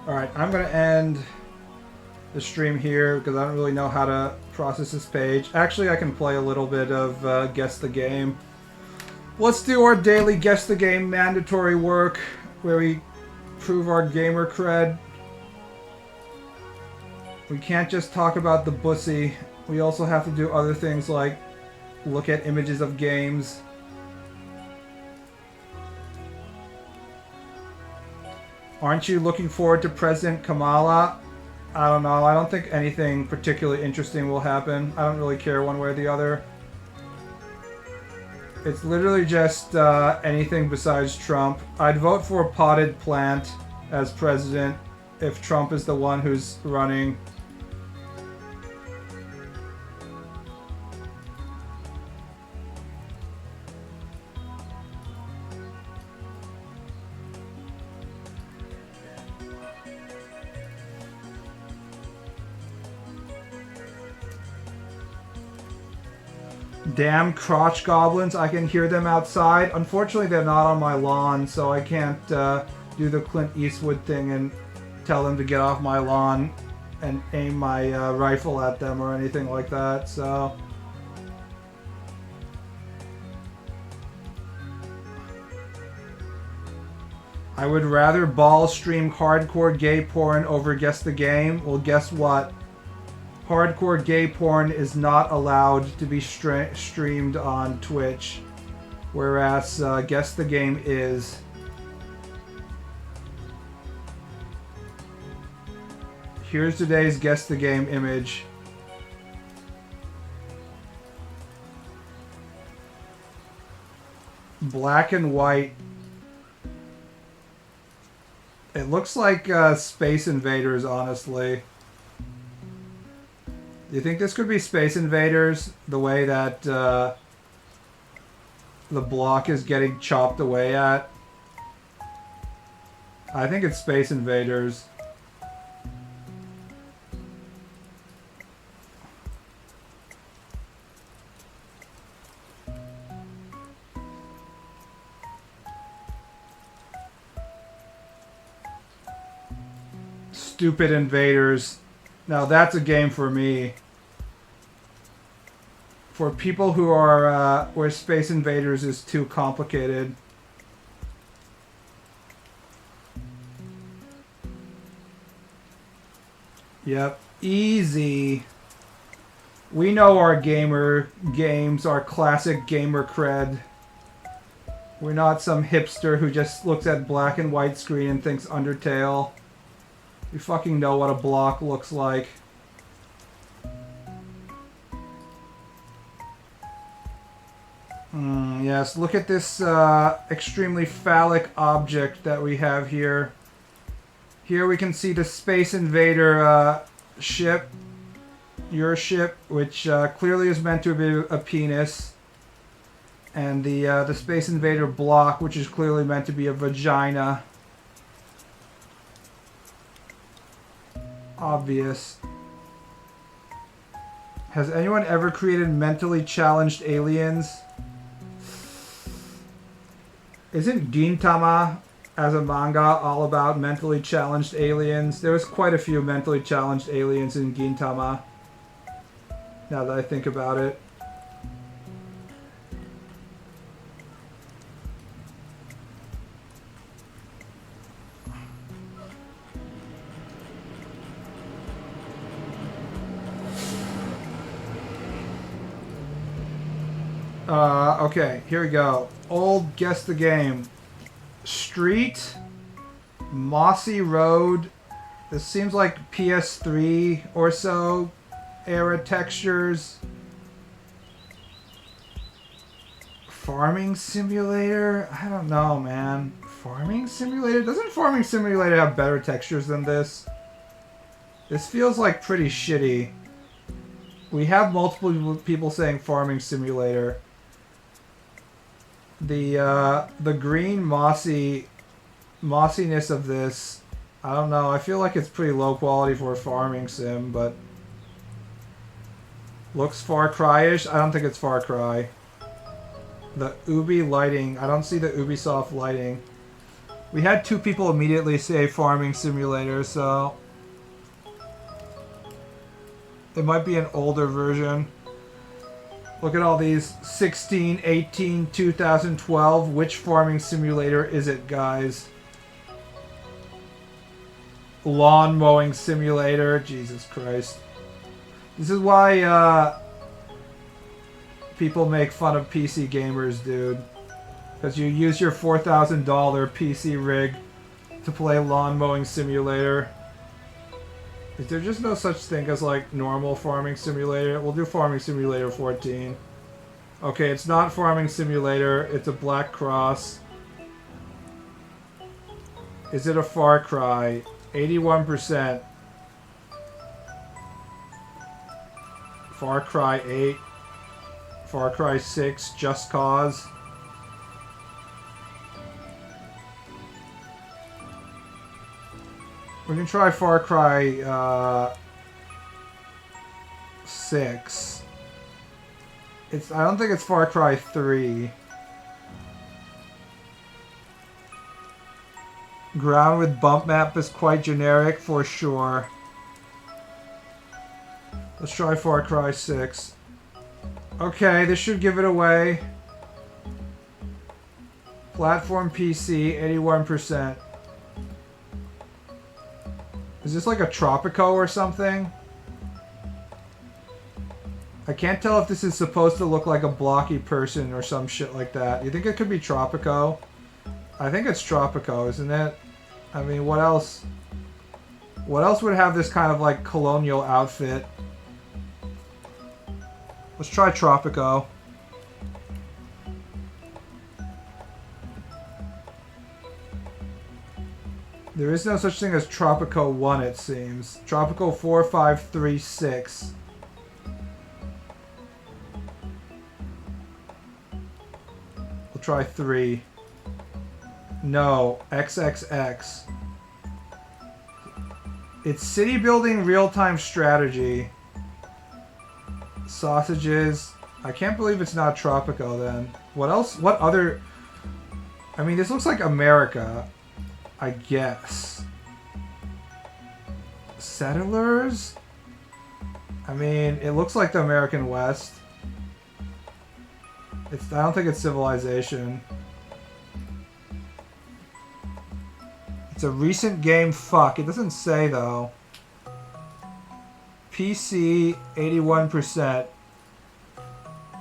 Alright, I'm gonna end the stream here because I don't really know how to process this page. Actually, I can play a little bit of Guess the Game. Let's do our daily Guess the Game mandatory work where we prove our gamer cred. We can't just talk about the bussy. We also have to do other things like look at images of games. Aren't you looking forward to President Kamala? I don't know. I don't think anything particularly interesting will happen. I don't really care one way or the other. It's literally just anything besides Trump. I'd vote for a potted plant as president if Trump is the one who's running. Damn crotch goblins, I can hear them outside. Unfortunately, they're not on my lawn, so I can't do the Clint Eastwood thing and tell them to get off my lawn and aim my rifle at them or anything like that, so... I would rather Baal stream hardcore gay porn over Guess the Game. Well, guess what? Hardcore gay porn is not allowed to be streamed on Twitch, whereas Guess the Game is. Here's today's Guess the Game image. Black and white. It looks like Space Invaders, honestly. Do you think this could be Space Invaders? The way that the block is getting chopped away at? I think it's Space Invaders. Stupid Invaders. Now that's a game for me. For people who are where Space Invaders is too complicated. Yep, easy. We know our gamer games, our classic gamer cred. We're not some hipster who just looks at black and white screen and thinks Undertale. We fucking know what a block looks like. Yes, look at this extremely phallic object that we have here. Here we can see the Space Invader ship. Your ship, which clearly is meant to be a penis. And the Space Invader block, which is clearly meant to be a vagina. Obvious. Has anyone ever created mentally challenged aliens? Isn't Gintama as a manga all about mentally challenged aliens? There was quite a few mentally challenged aliens in Gintama. Now that I think about it. Okay, here we go. Old Guess the Game. Street, Mossy Road. This seems like PS3 or so era textures. Farming Simulator? I don't know, man. Farming Simulator? Doesn't Farming Simulator have better textures than this? This feels like pretty shitty. We have multiple people saying Farming Simulator. The green mossiness of this, I don't know. I feel like it's pretty low quality for a farming sim, but looks Far Cry-ish. I don't think it's Far Cry. The Ubi lighting, I don't see the Ubisoft lighting. We had two people immediately say Farming Simulator, so it might be an older version. Look at all these 16, 18, 2012. Which Farming Simulator is it, guys? Lawn Mowing Simulator. Jesus Christ. This is why people make fun of PC gamers, dude. Because you use your $4,000 PC rig to play Lawn Mowing Simulator. Is there just no such thing as, like, normal Farming Simulator? We'll do Farming Simulator 14. Okay, it's not Farming Simulator. It's a Black Cross. Is it a Far Cry? 81%. Far Cry 8. Far Cry 6. Just Cause. We can try Far Cry 6. I don't think it's Far Cry 3. Ground with bump map is quite generic for sure. Let's try Far Cry 6. Okay, this should give it away. Platform PC, 81%. Is this like a Tropico or something? I can't tell if this is supposed to look like a blocky person or some shit like that. You think it could be Tropico? I think it's Tropico, isn't it? I mean, what else? What else would have this kind of like colonial outfit? Let's try Tropico. There is no such thing as Tropico 1, it seems. Tropico 4, 5, 3, 6. We'll try 3. No, XXX. It's city building real-time strategy. Sausages. I can't believe it's not Tropico then. What else? What other... I mean, this looks like America, I guess. Settlers? I mean, it looks like the American West. I don't think it's Civilization. It's a recent game, fuck. It doesn't say, though. PC, 81%.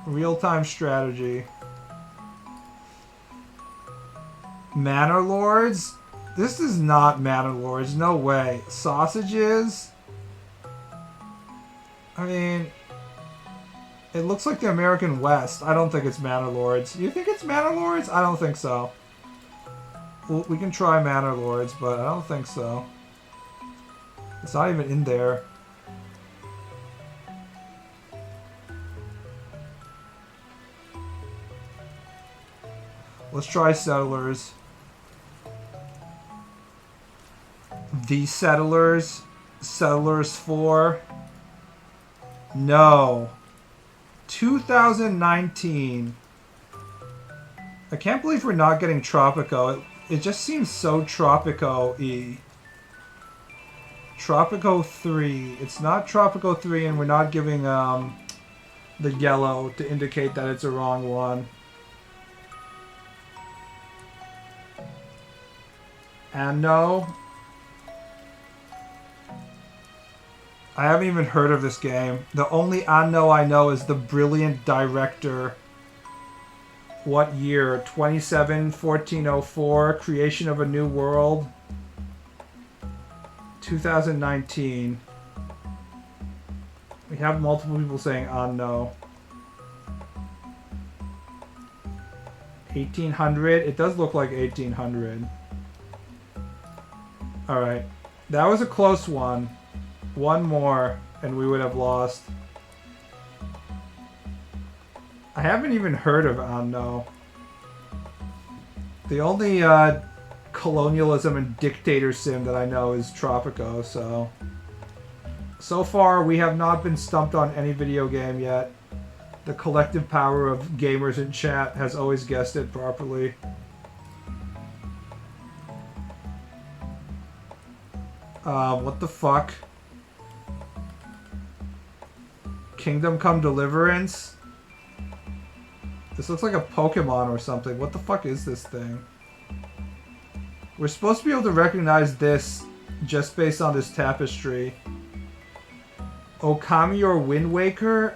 Real-time strategy. Manor Lords? This is not Manor Lords. No way. Sausages? I mean... It looks like the American West. I don't think it's Manor Lords. You think it's Manor Lords? I don't think so. Well, we can try Manor Lords, but I don't think so. It's not even in there. Let's try Settlers. The Settlers. Settlers 4. No. 2019. I can't believe we're not getting Tropico. It just seems so Tropico-y. Tropico 3. It's not Tropico 3, and we're not giving the yellow to indicate that it's a wrong one. And no. I haven't even heard of this game. The only Anno I know is the Brilliant Director. What year? 27-1404. Creation of a New World. 2019. We have multiple people saying Anno. 1800. It does look like 1800. Alright. That was a close one. One more, and we would have lost. I haven't even heard of Anno. The only colonialism and dictator sim that I know is Tropico, so... So far, we have not been stumped on any video game yet. The collective power of gamers in chat has always guessed it properly. What the fuck? Kingdom Come Deliverance? This looks like a Pokemon or something. What the fuck is this thing? We're supposed to be able to recognize this just based on this tapestry. Okami or Wind Waker?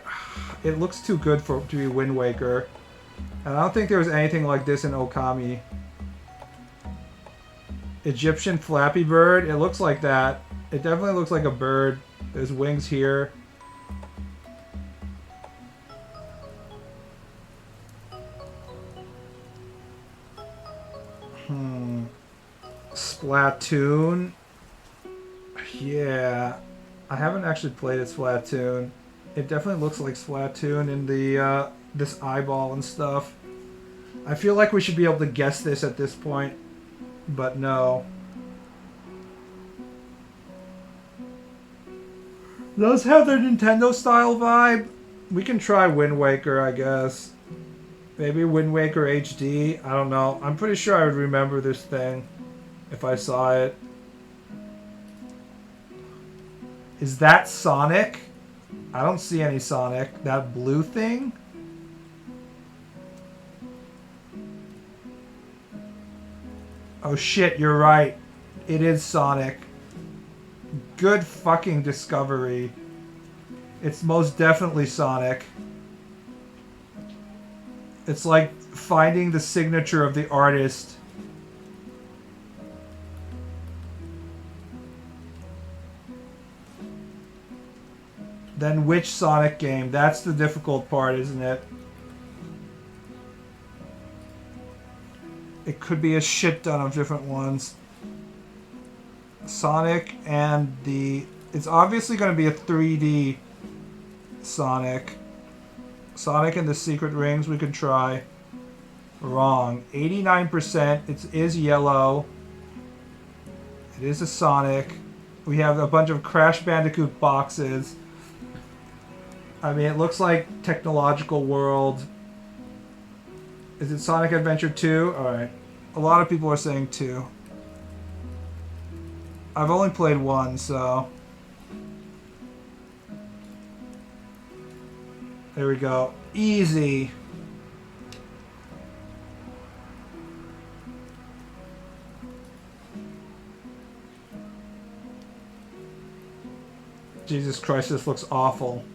It looks too good to be Wind Waker. And I don't think there was anything like this in Okami. Egyptian Flappy Bird? It looks like that. It definitely looks like a bird. There's wings here. Splatoon? Yeah. I haven't actually played it, Splatoon. It definitely looks like Splatoon in the, this eyeball and stuff. I feel like we should be able to guess this at this point, but no. Those have their Nintendo style vibe. We can try Wind Waker, I guess. Maybe Wind Waker HD? I don't know. I'm pretty sure I would remember this thing if I saw it. Is that Sonic? I don't see any Sonic. That blue thing? Oh shit, you're right. It is Sonic. Good fucking discovery. It's most definitely Sonic. It's like finding the signature of the artist. Then which Sonic game? That's the difficult part, isn't it? It could be a shit ton of different ones. Sonic and the... It's obviously going to be a 3D Sonic. Sonic and the Secret Rings we could try. Wrong. 89%. It is yellow. It is a Sonic. We have a bunch of Crash Bandicoot boxes. I mean, it looks like Technological World. Is it Sonic Adventure 2? Alright. A lot of people are saying 2. I've only played 1, so... There we go. Easy. Jesus Christ, this looks awful.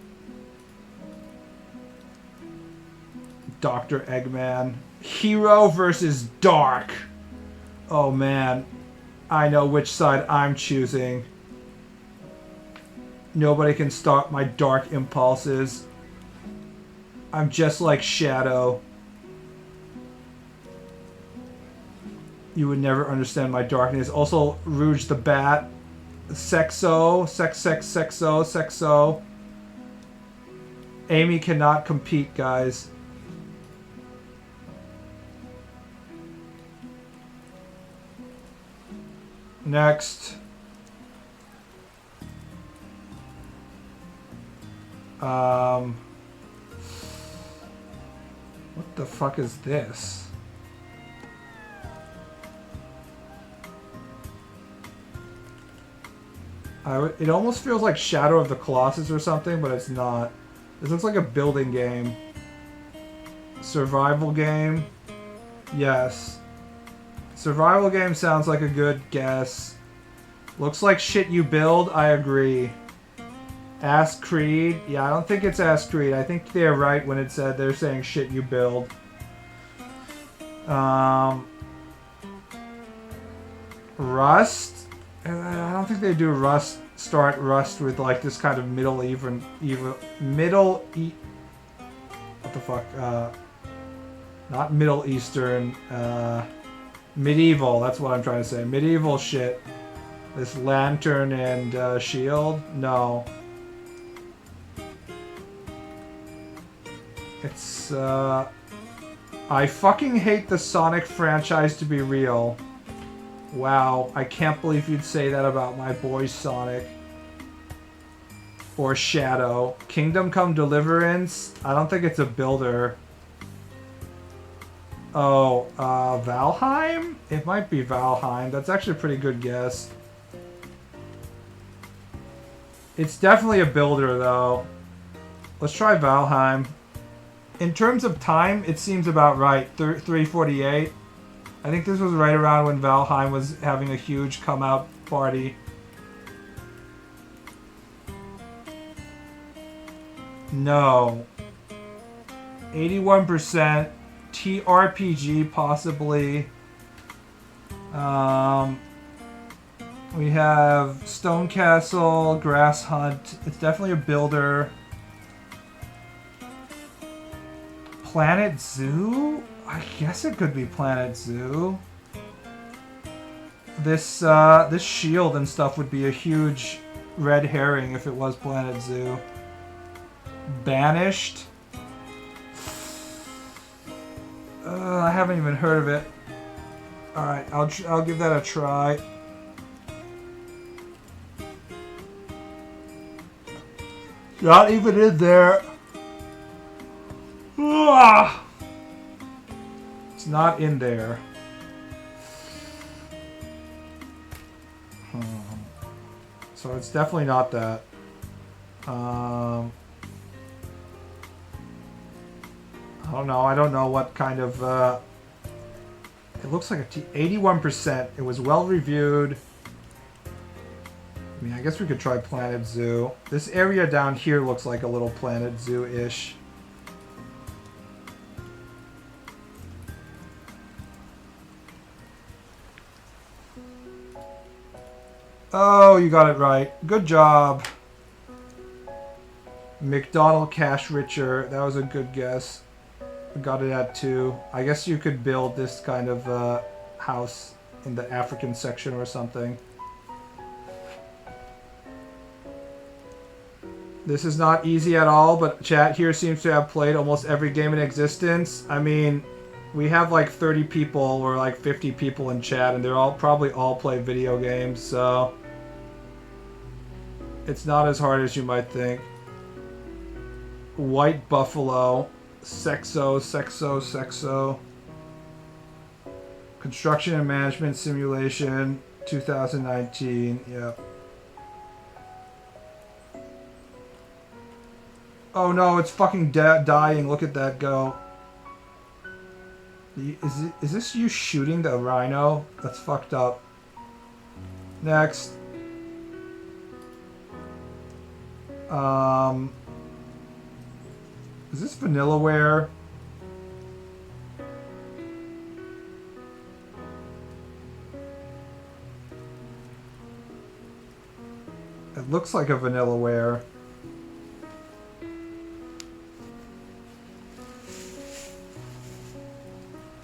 Dr. Eggman. Hero versus Dark. Oh man. I know which side I'm choosing. Nobody can stop my dark impulses. I'm just like Shadow. You would never understand my darkness. Also, Rouge the Bat. Sexo. Sexo. Amy cannot compete, guys. Next. What the fuck is this? It almost feels like Shadow of the Colossus or something, but it's not. This looks like a building game. Survival game? Yes. Survival game sounds like a good guess. Looks like shit you build, I agree. Ask Creed? Yeah, I don't think it's Ask Creed. I think they're right when it said they're saying shit you build. Rust? I don't think they do Rust. Start Rust with like this kind of what the fuck? Not Middle Eastern. Medieval. That's what I'm trying to say. Medieval shit. This lantern and shield? No. It's, I fucking hate the Sonic franchise to be real. Wow, I can't believe you'd say that about my boy Sonic. Or Shadow. Kingdom Come Deliverance? I don't think it's a builder. Oh, Valheim? It might be Valheim. That's actually a pretty good guess. It's definitely a builder, though. Let's try Valheim. In terms of time, it seems about right. 348. I think this was right around when Valheim was having a huge come-out party. No. 81%. TRPG, possibly. We have Stone Castle, Grass Hunt. It's definitely a builder. Planet Zoo? I guess it could be Planet Zoo. This this shield and stuff would be a huge red herring if it was Planet Zoo. Banished? I haven't even heard of it. Alright, I'll give that a try. Not even in there. It's not in there. So it's definitely not that. I don't know. I don't know what kind of... it looks like 81%. It was well reviewed. I mean, I guess we could try Planet Zoo. This area down here looks like a little Planet Zoo-ish. Oh, you got it right. Good job. McDonald Cash Richer. That was a good guess. Got it at 2. I guess you could build this kind of house in the African section or something. This is not easy at all, but chat here seems to have played almost every game in existence. I mean, we have like 30 people or like 50 people in chat, and they're all probably all play video games, so it's not as hard as you might think. White Buffalo, Sexo, Sexo, Sexo. Construction and Management Simulation, 2019, yep. Oh no, it's fucking dying. Look at that go. Is this you shooting the rhino? That's fucked up. Next. Is this Vanillaware? It looks like a Vanillaware.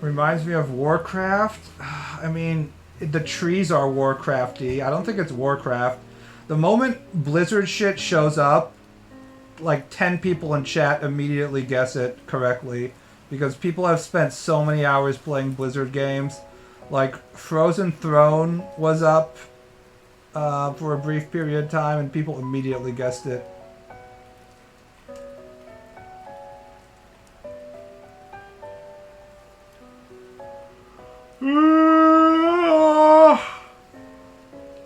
Reminds me of Warcraft. I mean, the trees are Warcrafty. I don't think it's Warcraft. The moment Blizzard shit shows up, like 10 people in chat immediately guess it correctly. Because people have spent so many hours playing Blizzard games. Like, Frozen Throne was up for a brief period of time, and people immediately guessed it.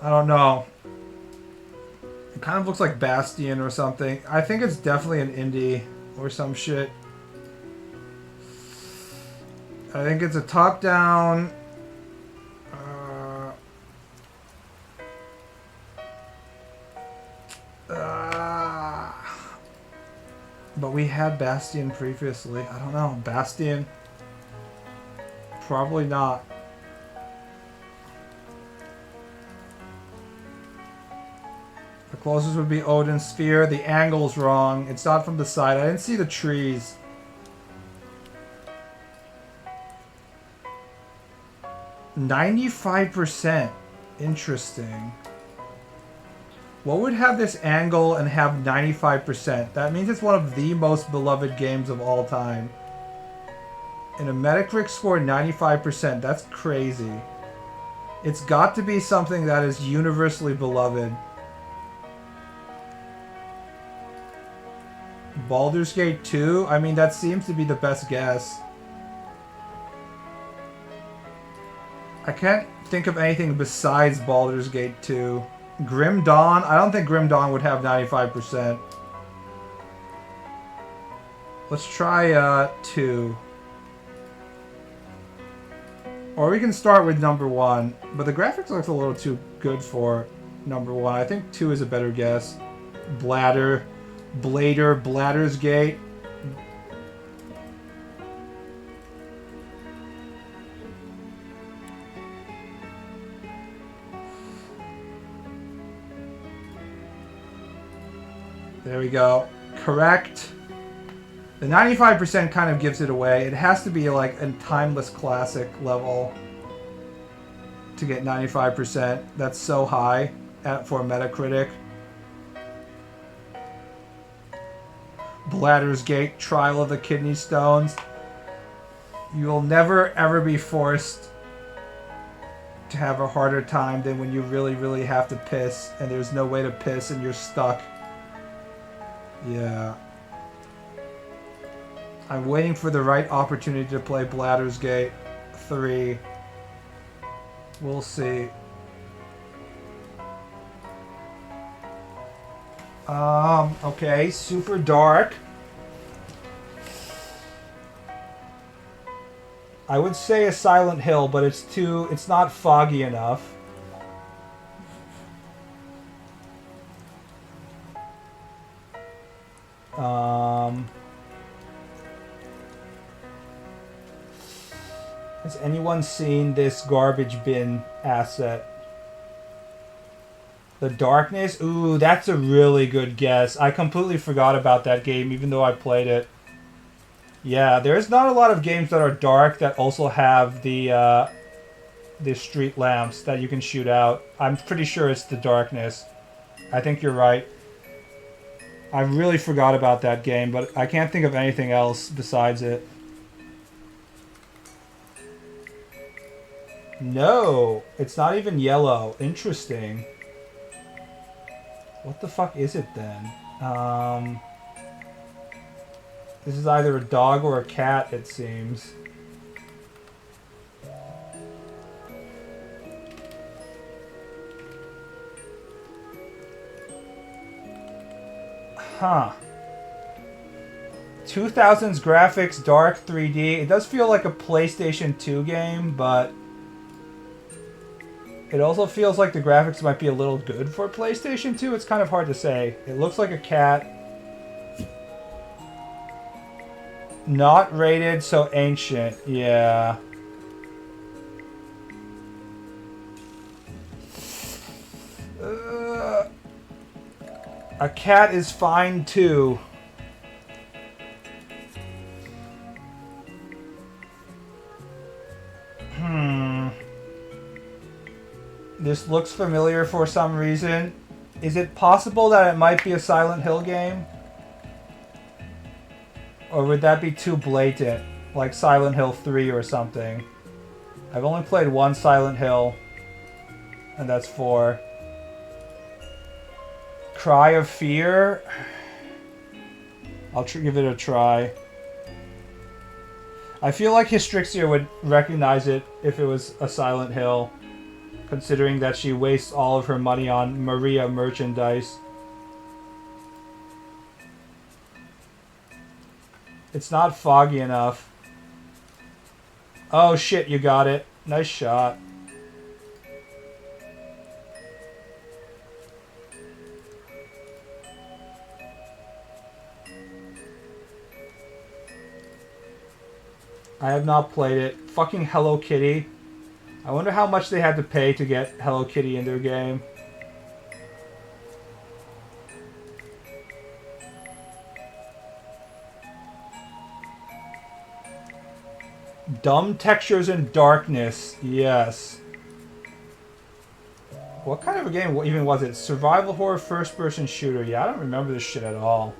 I don't know. It kind of looks like Bastion or something. I think it's definitely an indie or some shit. I think it's a top-down... but we had Bastion previously. I don't know. Bastion? Probably not. The closest would be Odin's Sphere. The angle's wrong. It's not from the side. I didn't see the trees. %95. Interesting. What would have this angle and have 95%? That means it's one of the most beloved games of all time. And a Metacritic score 95%. That's crazy. It's got to be something that is universally beloved. Baldur's Gate 2? I mean, that seems to be the best guess. I can't think of anything besides Baldur's Gate 2. Grim Dawn? I don't think Grim Dawn would have 95%. Let's try 2. Or we can start with number 1. But the graphics looks a little too good for number 1. I think 2 is a better guess. Bladder's Gate. There we go. Correct. The 95% kind of gives it away. It has to be like a timeless classic level to get 95%. That's so high for Metacritic. Bladder's Gate, Trial of the Kidney Stones. You will never ever be forced to have a harder time than when you really, really have to piss and there's no way to piss and you're stuck. Yeah. I'm waiting for the right opportunity to play Baldur's Gate 3. We'll see. Okay, super dark. I would say a Silent Hill, but it's not foggy enough. Has anyone seen this garbage bin asset? The Darkness? Ooh, that's a really good guess. I completely forgot about that game, even though I played it. Yeah, there's not a lot of games that are dark that also have the street lamps that you can shoot out. I'm pretty sure it's The Darkness. I think you're right. I really forgot about that game, but I can't think of anything else besides it. No, it's not even yellow. Interesting. What the fuck is it then? This is either a dog or a cat, it seems. Huh. 2000s graphics, dark 3D. It does feel like a PlayStation 2 game, but it also feels like the graphics might be a little good for PlayStation 2. It's kind of hard to say. It looks like a cat. Not rated, so ancient. Yeah. A cat is fine too. This looks familiar for some reason. Is it possible that it might be a Silent Hill game? Or would that be too blatant? Like Silent Hill 3 or something. I've only played one Silent Hill. And that's 4. Cry of Fear? I'll give it a try. I feel like Hystrixia would recognize it if it was a Silent Hill, considering that she wastes all of her money on Maria merchandise. It's not foggy enough. Oh shit, you got it. Nice shot. I have not played it. Fucking Hello Kitty. I wonder how much they had to pay to get Hello Kitty in their game. Dumb textures and darkness. Yes. What kind of a game even was it? Survival horror first-person shooter. Yeah, I don't remember this shit at all.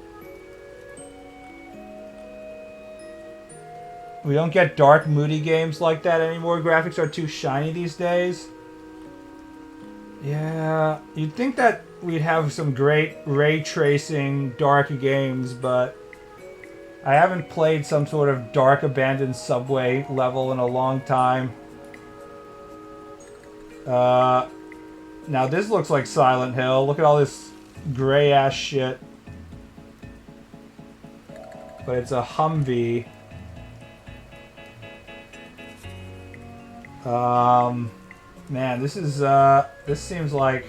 We don't get dark, moody games like that anymore. Graphics are too shiny these days. Yeah, you'd think that we'd have some great ray tracing dark games, but I haven't played some sort of dark abandoned subway level in a long time. Now this looks like Silent Hill. Look at all this gray ass shit. But it's a Humvee. Man, this seems like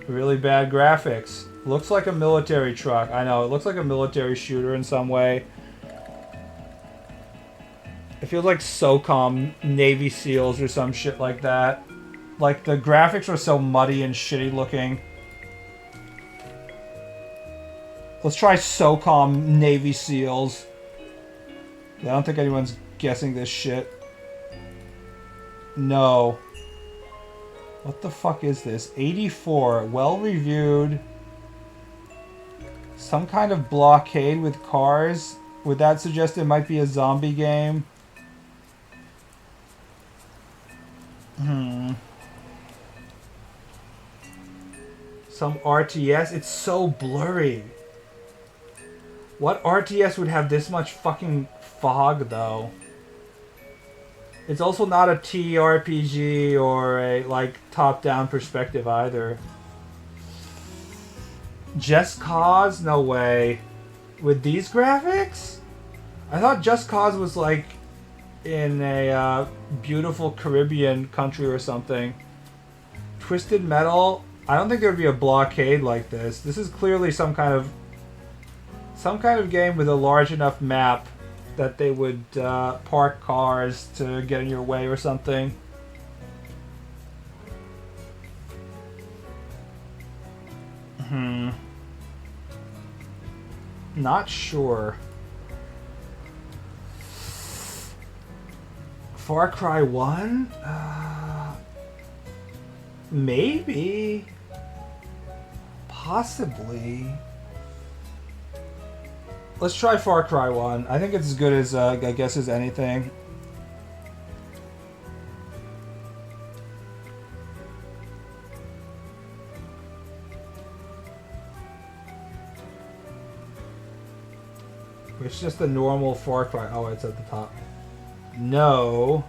really bad graphics. Looks like a military truck. I know, it looks like a military shooter in some way. It feels like SOCOM Navy SEALs or some shit like that. Like, the graphics are so muddy and shitty looking. Let's try SOCOM Navy SEALs. I don't think anyone's guessing this shit. No. What the fuck is this? 84. Well reviewed. Some kind of blockade with cars. Would that suggest it might be a zombie game? Some RTS. It's so blurry. What RTS would have this much fucking fog, though? It's also not a TRPG or a, like, top-down perspective either. Just Cause? No way. With these graphics? I thought Just Cause was, like, in a beautiful Caribbean country or something. Twisted Metal? I don't think there would be a blockade like this. This is clearly some kind of game with a large enough map that they would park cars to get in your way or something. Not sure. Far Cry 1? Maybe. Possibly. Let's try Far Cry 1. I think it's as good as, I guess, as anything. It's just the normal Far Cry. Oh, it's at the top. No.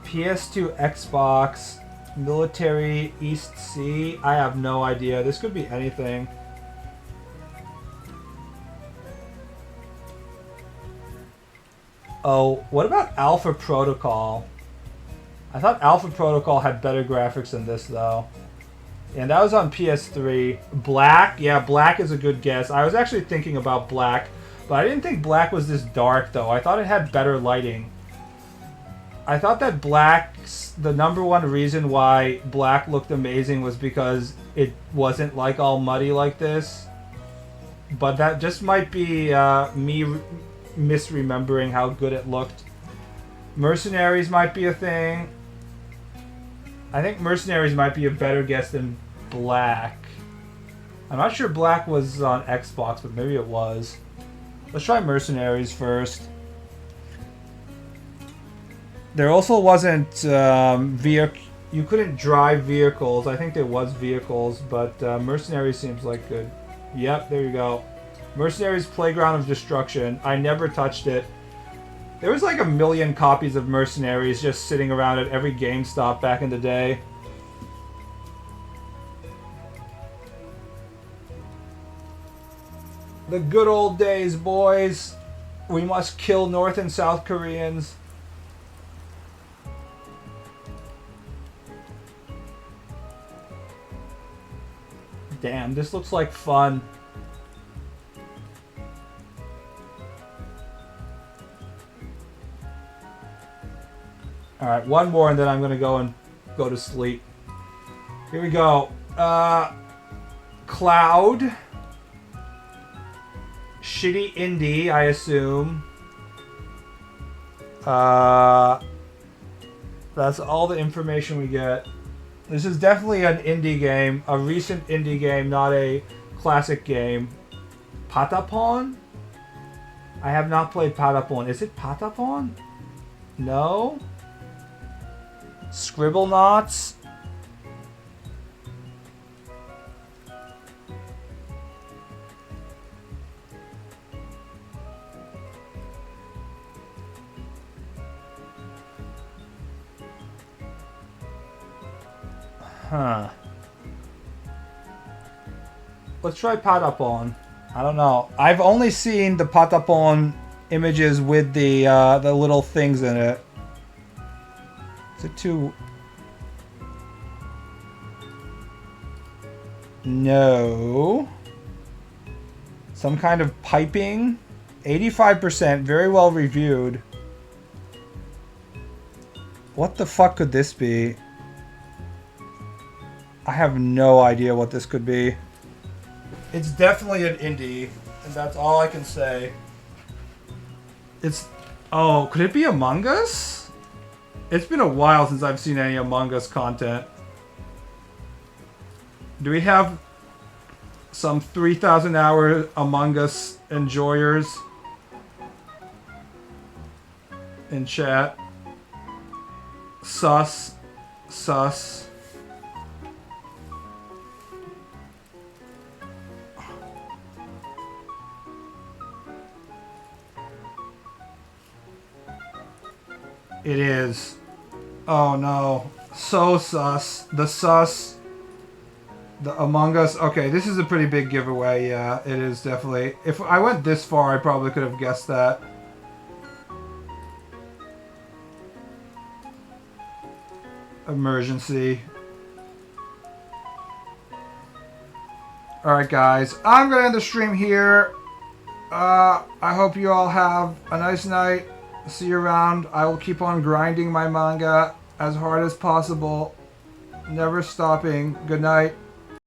PS2, Xbox, Military, East Sea. I have no idea. This could be anything. Oh, what about Alpha Protocol? I thought Alpha Protocol had better graphics than this, though. And that was on PS3. Black? Yeah, Black is a good guess. I was actually thinking about Black, but I didn't think Black was this dark, though. I thought it had better lighting. I thought that Black's... The number one reason why Black looked amazing was because it wasn't, like, all muddy like this. But that just might be me misremembering how good it looked. Mercenaries might be a thing. I think Mercenaries might be a better guess than Black. I'm not sure Black was on Xbox, but maybe it was. Let's try Mercenaries first. There also wasn't you couldn't drive vehicles. I think there was vehicles, but Mercenaries seems like good. Yep, there you go. Mercenaries Playground of Destruction. I never touched it. There was like 1 million copies of Mercenaries just sitting around at every GameStop back in the day. The good old days, boys. We must kill North and South Koreans. Damn, this looks like fun. Alright, one more and then I'm gonna go to sleep. Here we go. Cloud. Shitty indie, I assume. That's all the information we get. This is definitely an indie game. A recent indie game, not a classic game. Patapon? I have not played Patapon. Is it Patapon? No? Scribblenauts? Huh. Let's try Patapon. I don't know. I've only seen the Patapon images with the little things in it. Is it too... No. Some kind of piping. 85%. Very well reviewed. What the fuck could this be? I have no idea what this could be. It's definitely an indie, and that's all I can say. It's... Oh, could it be Among Us? It's been a while since I've seen any Among Us content. Do we have some 3,000 hour Among Us enjoyers in chat? Sus. Sus. It is. Oh no. So sus. The sus. The Among Us. Okay, this is a pretty big giveaway. Yeah, it is definitely. If I went this far, I probably could have guessed that. Emergency. Alright guys, I'm going to end the stream here. I hope you all have a nice night. See you around. I will keep on grinding my manga as hard as possible. Never stopping. Good night.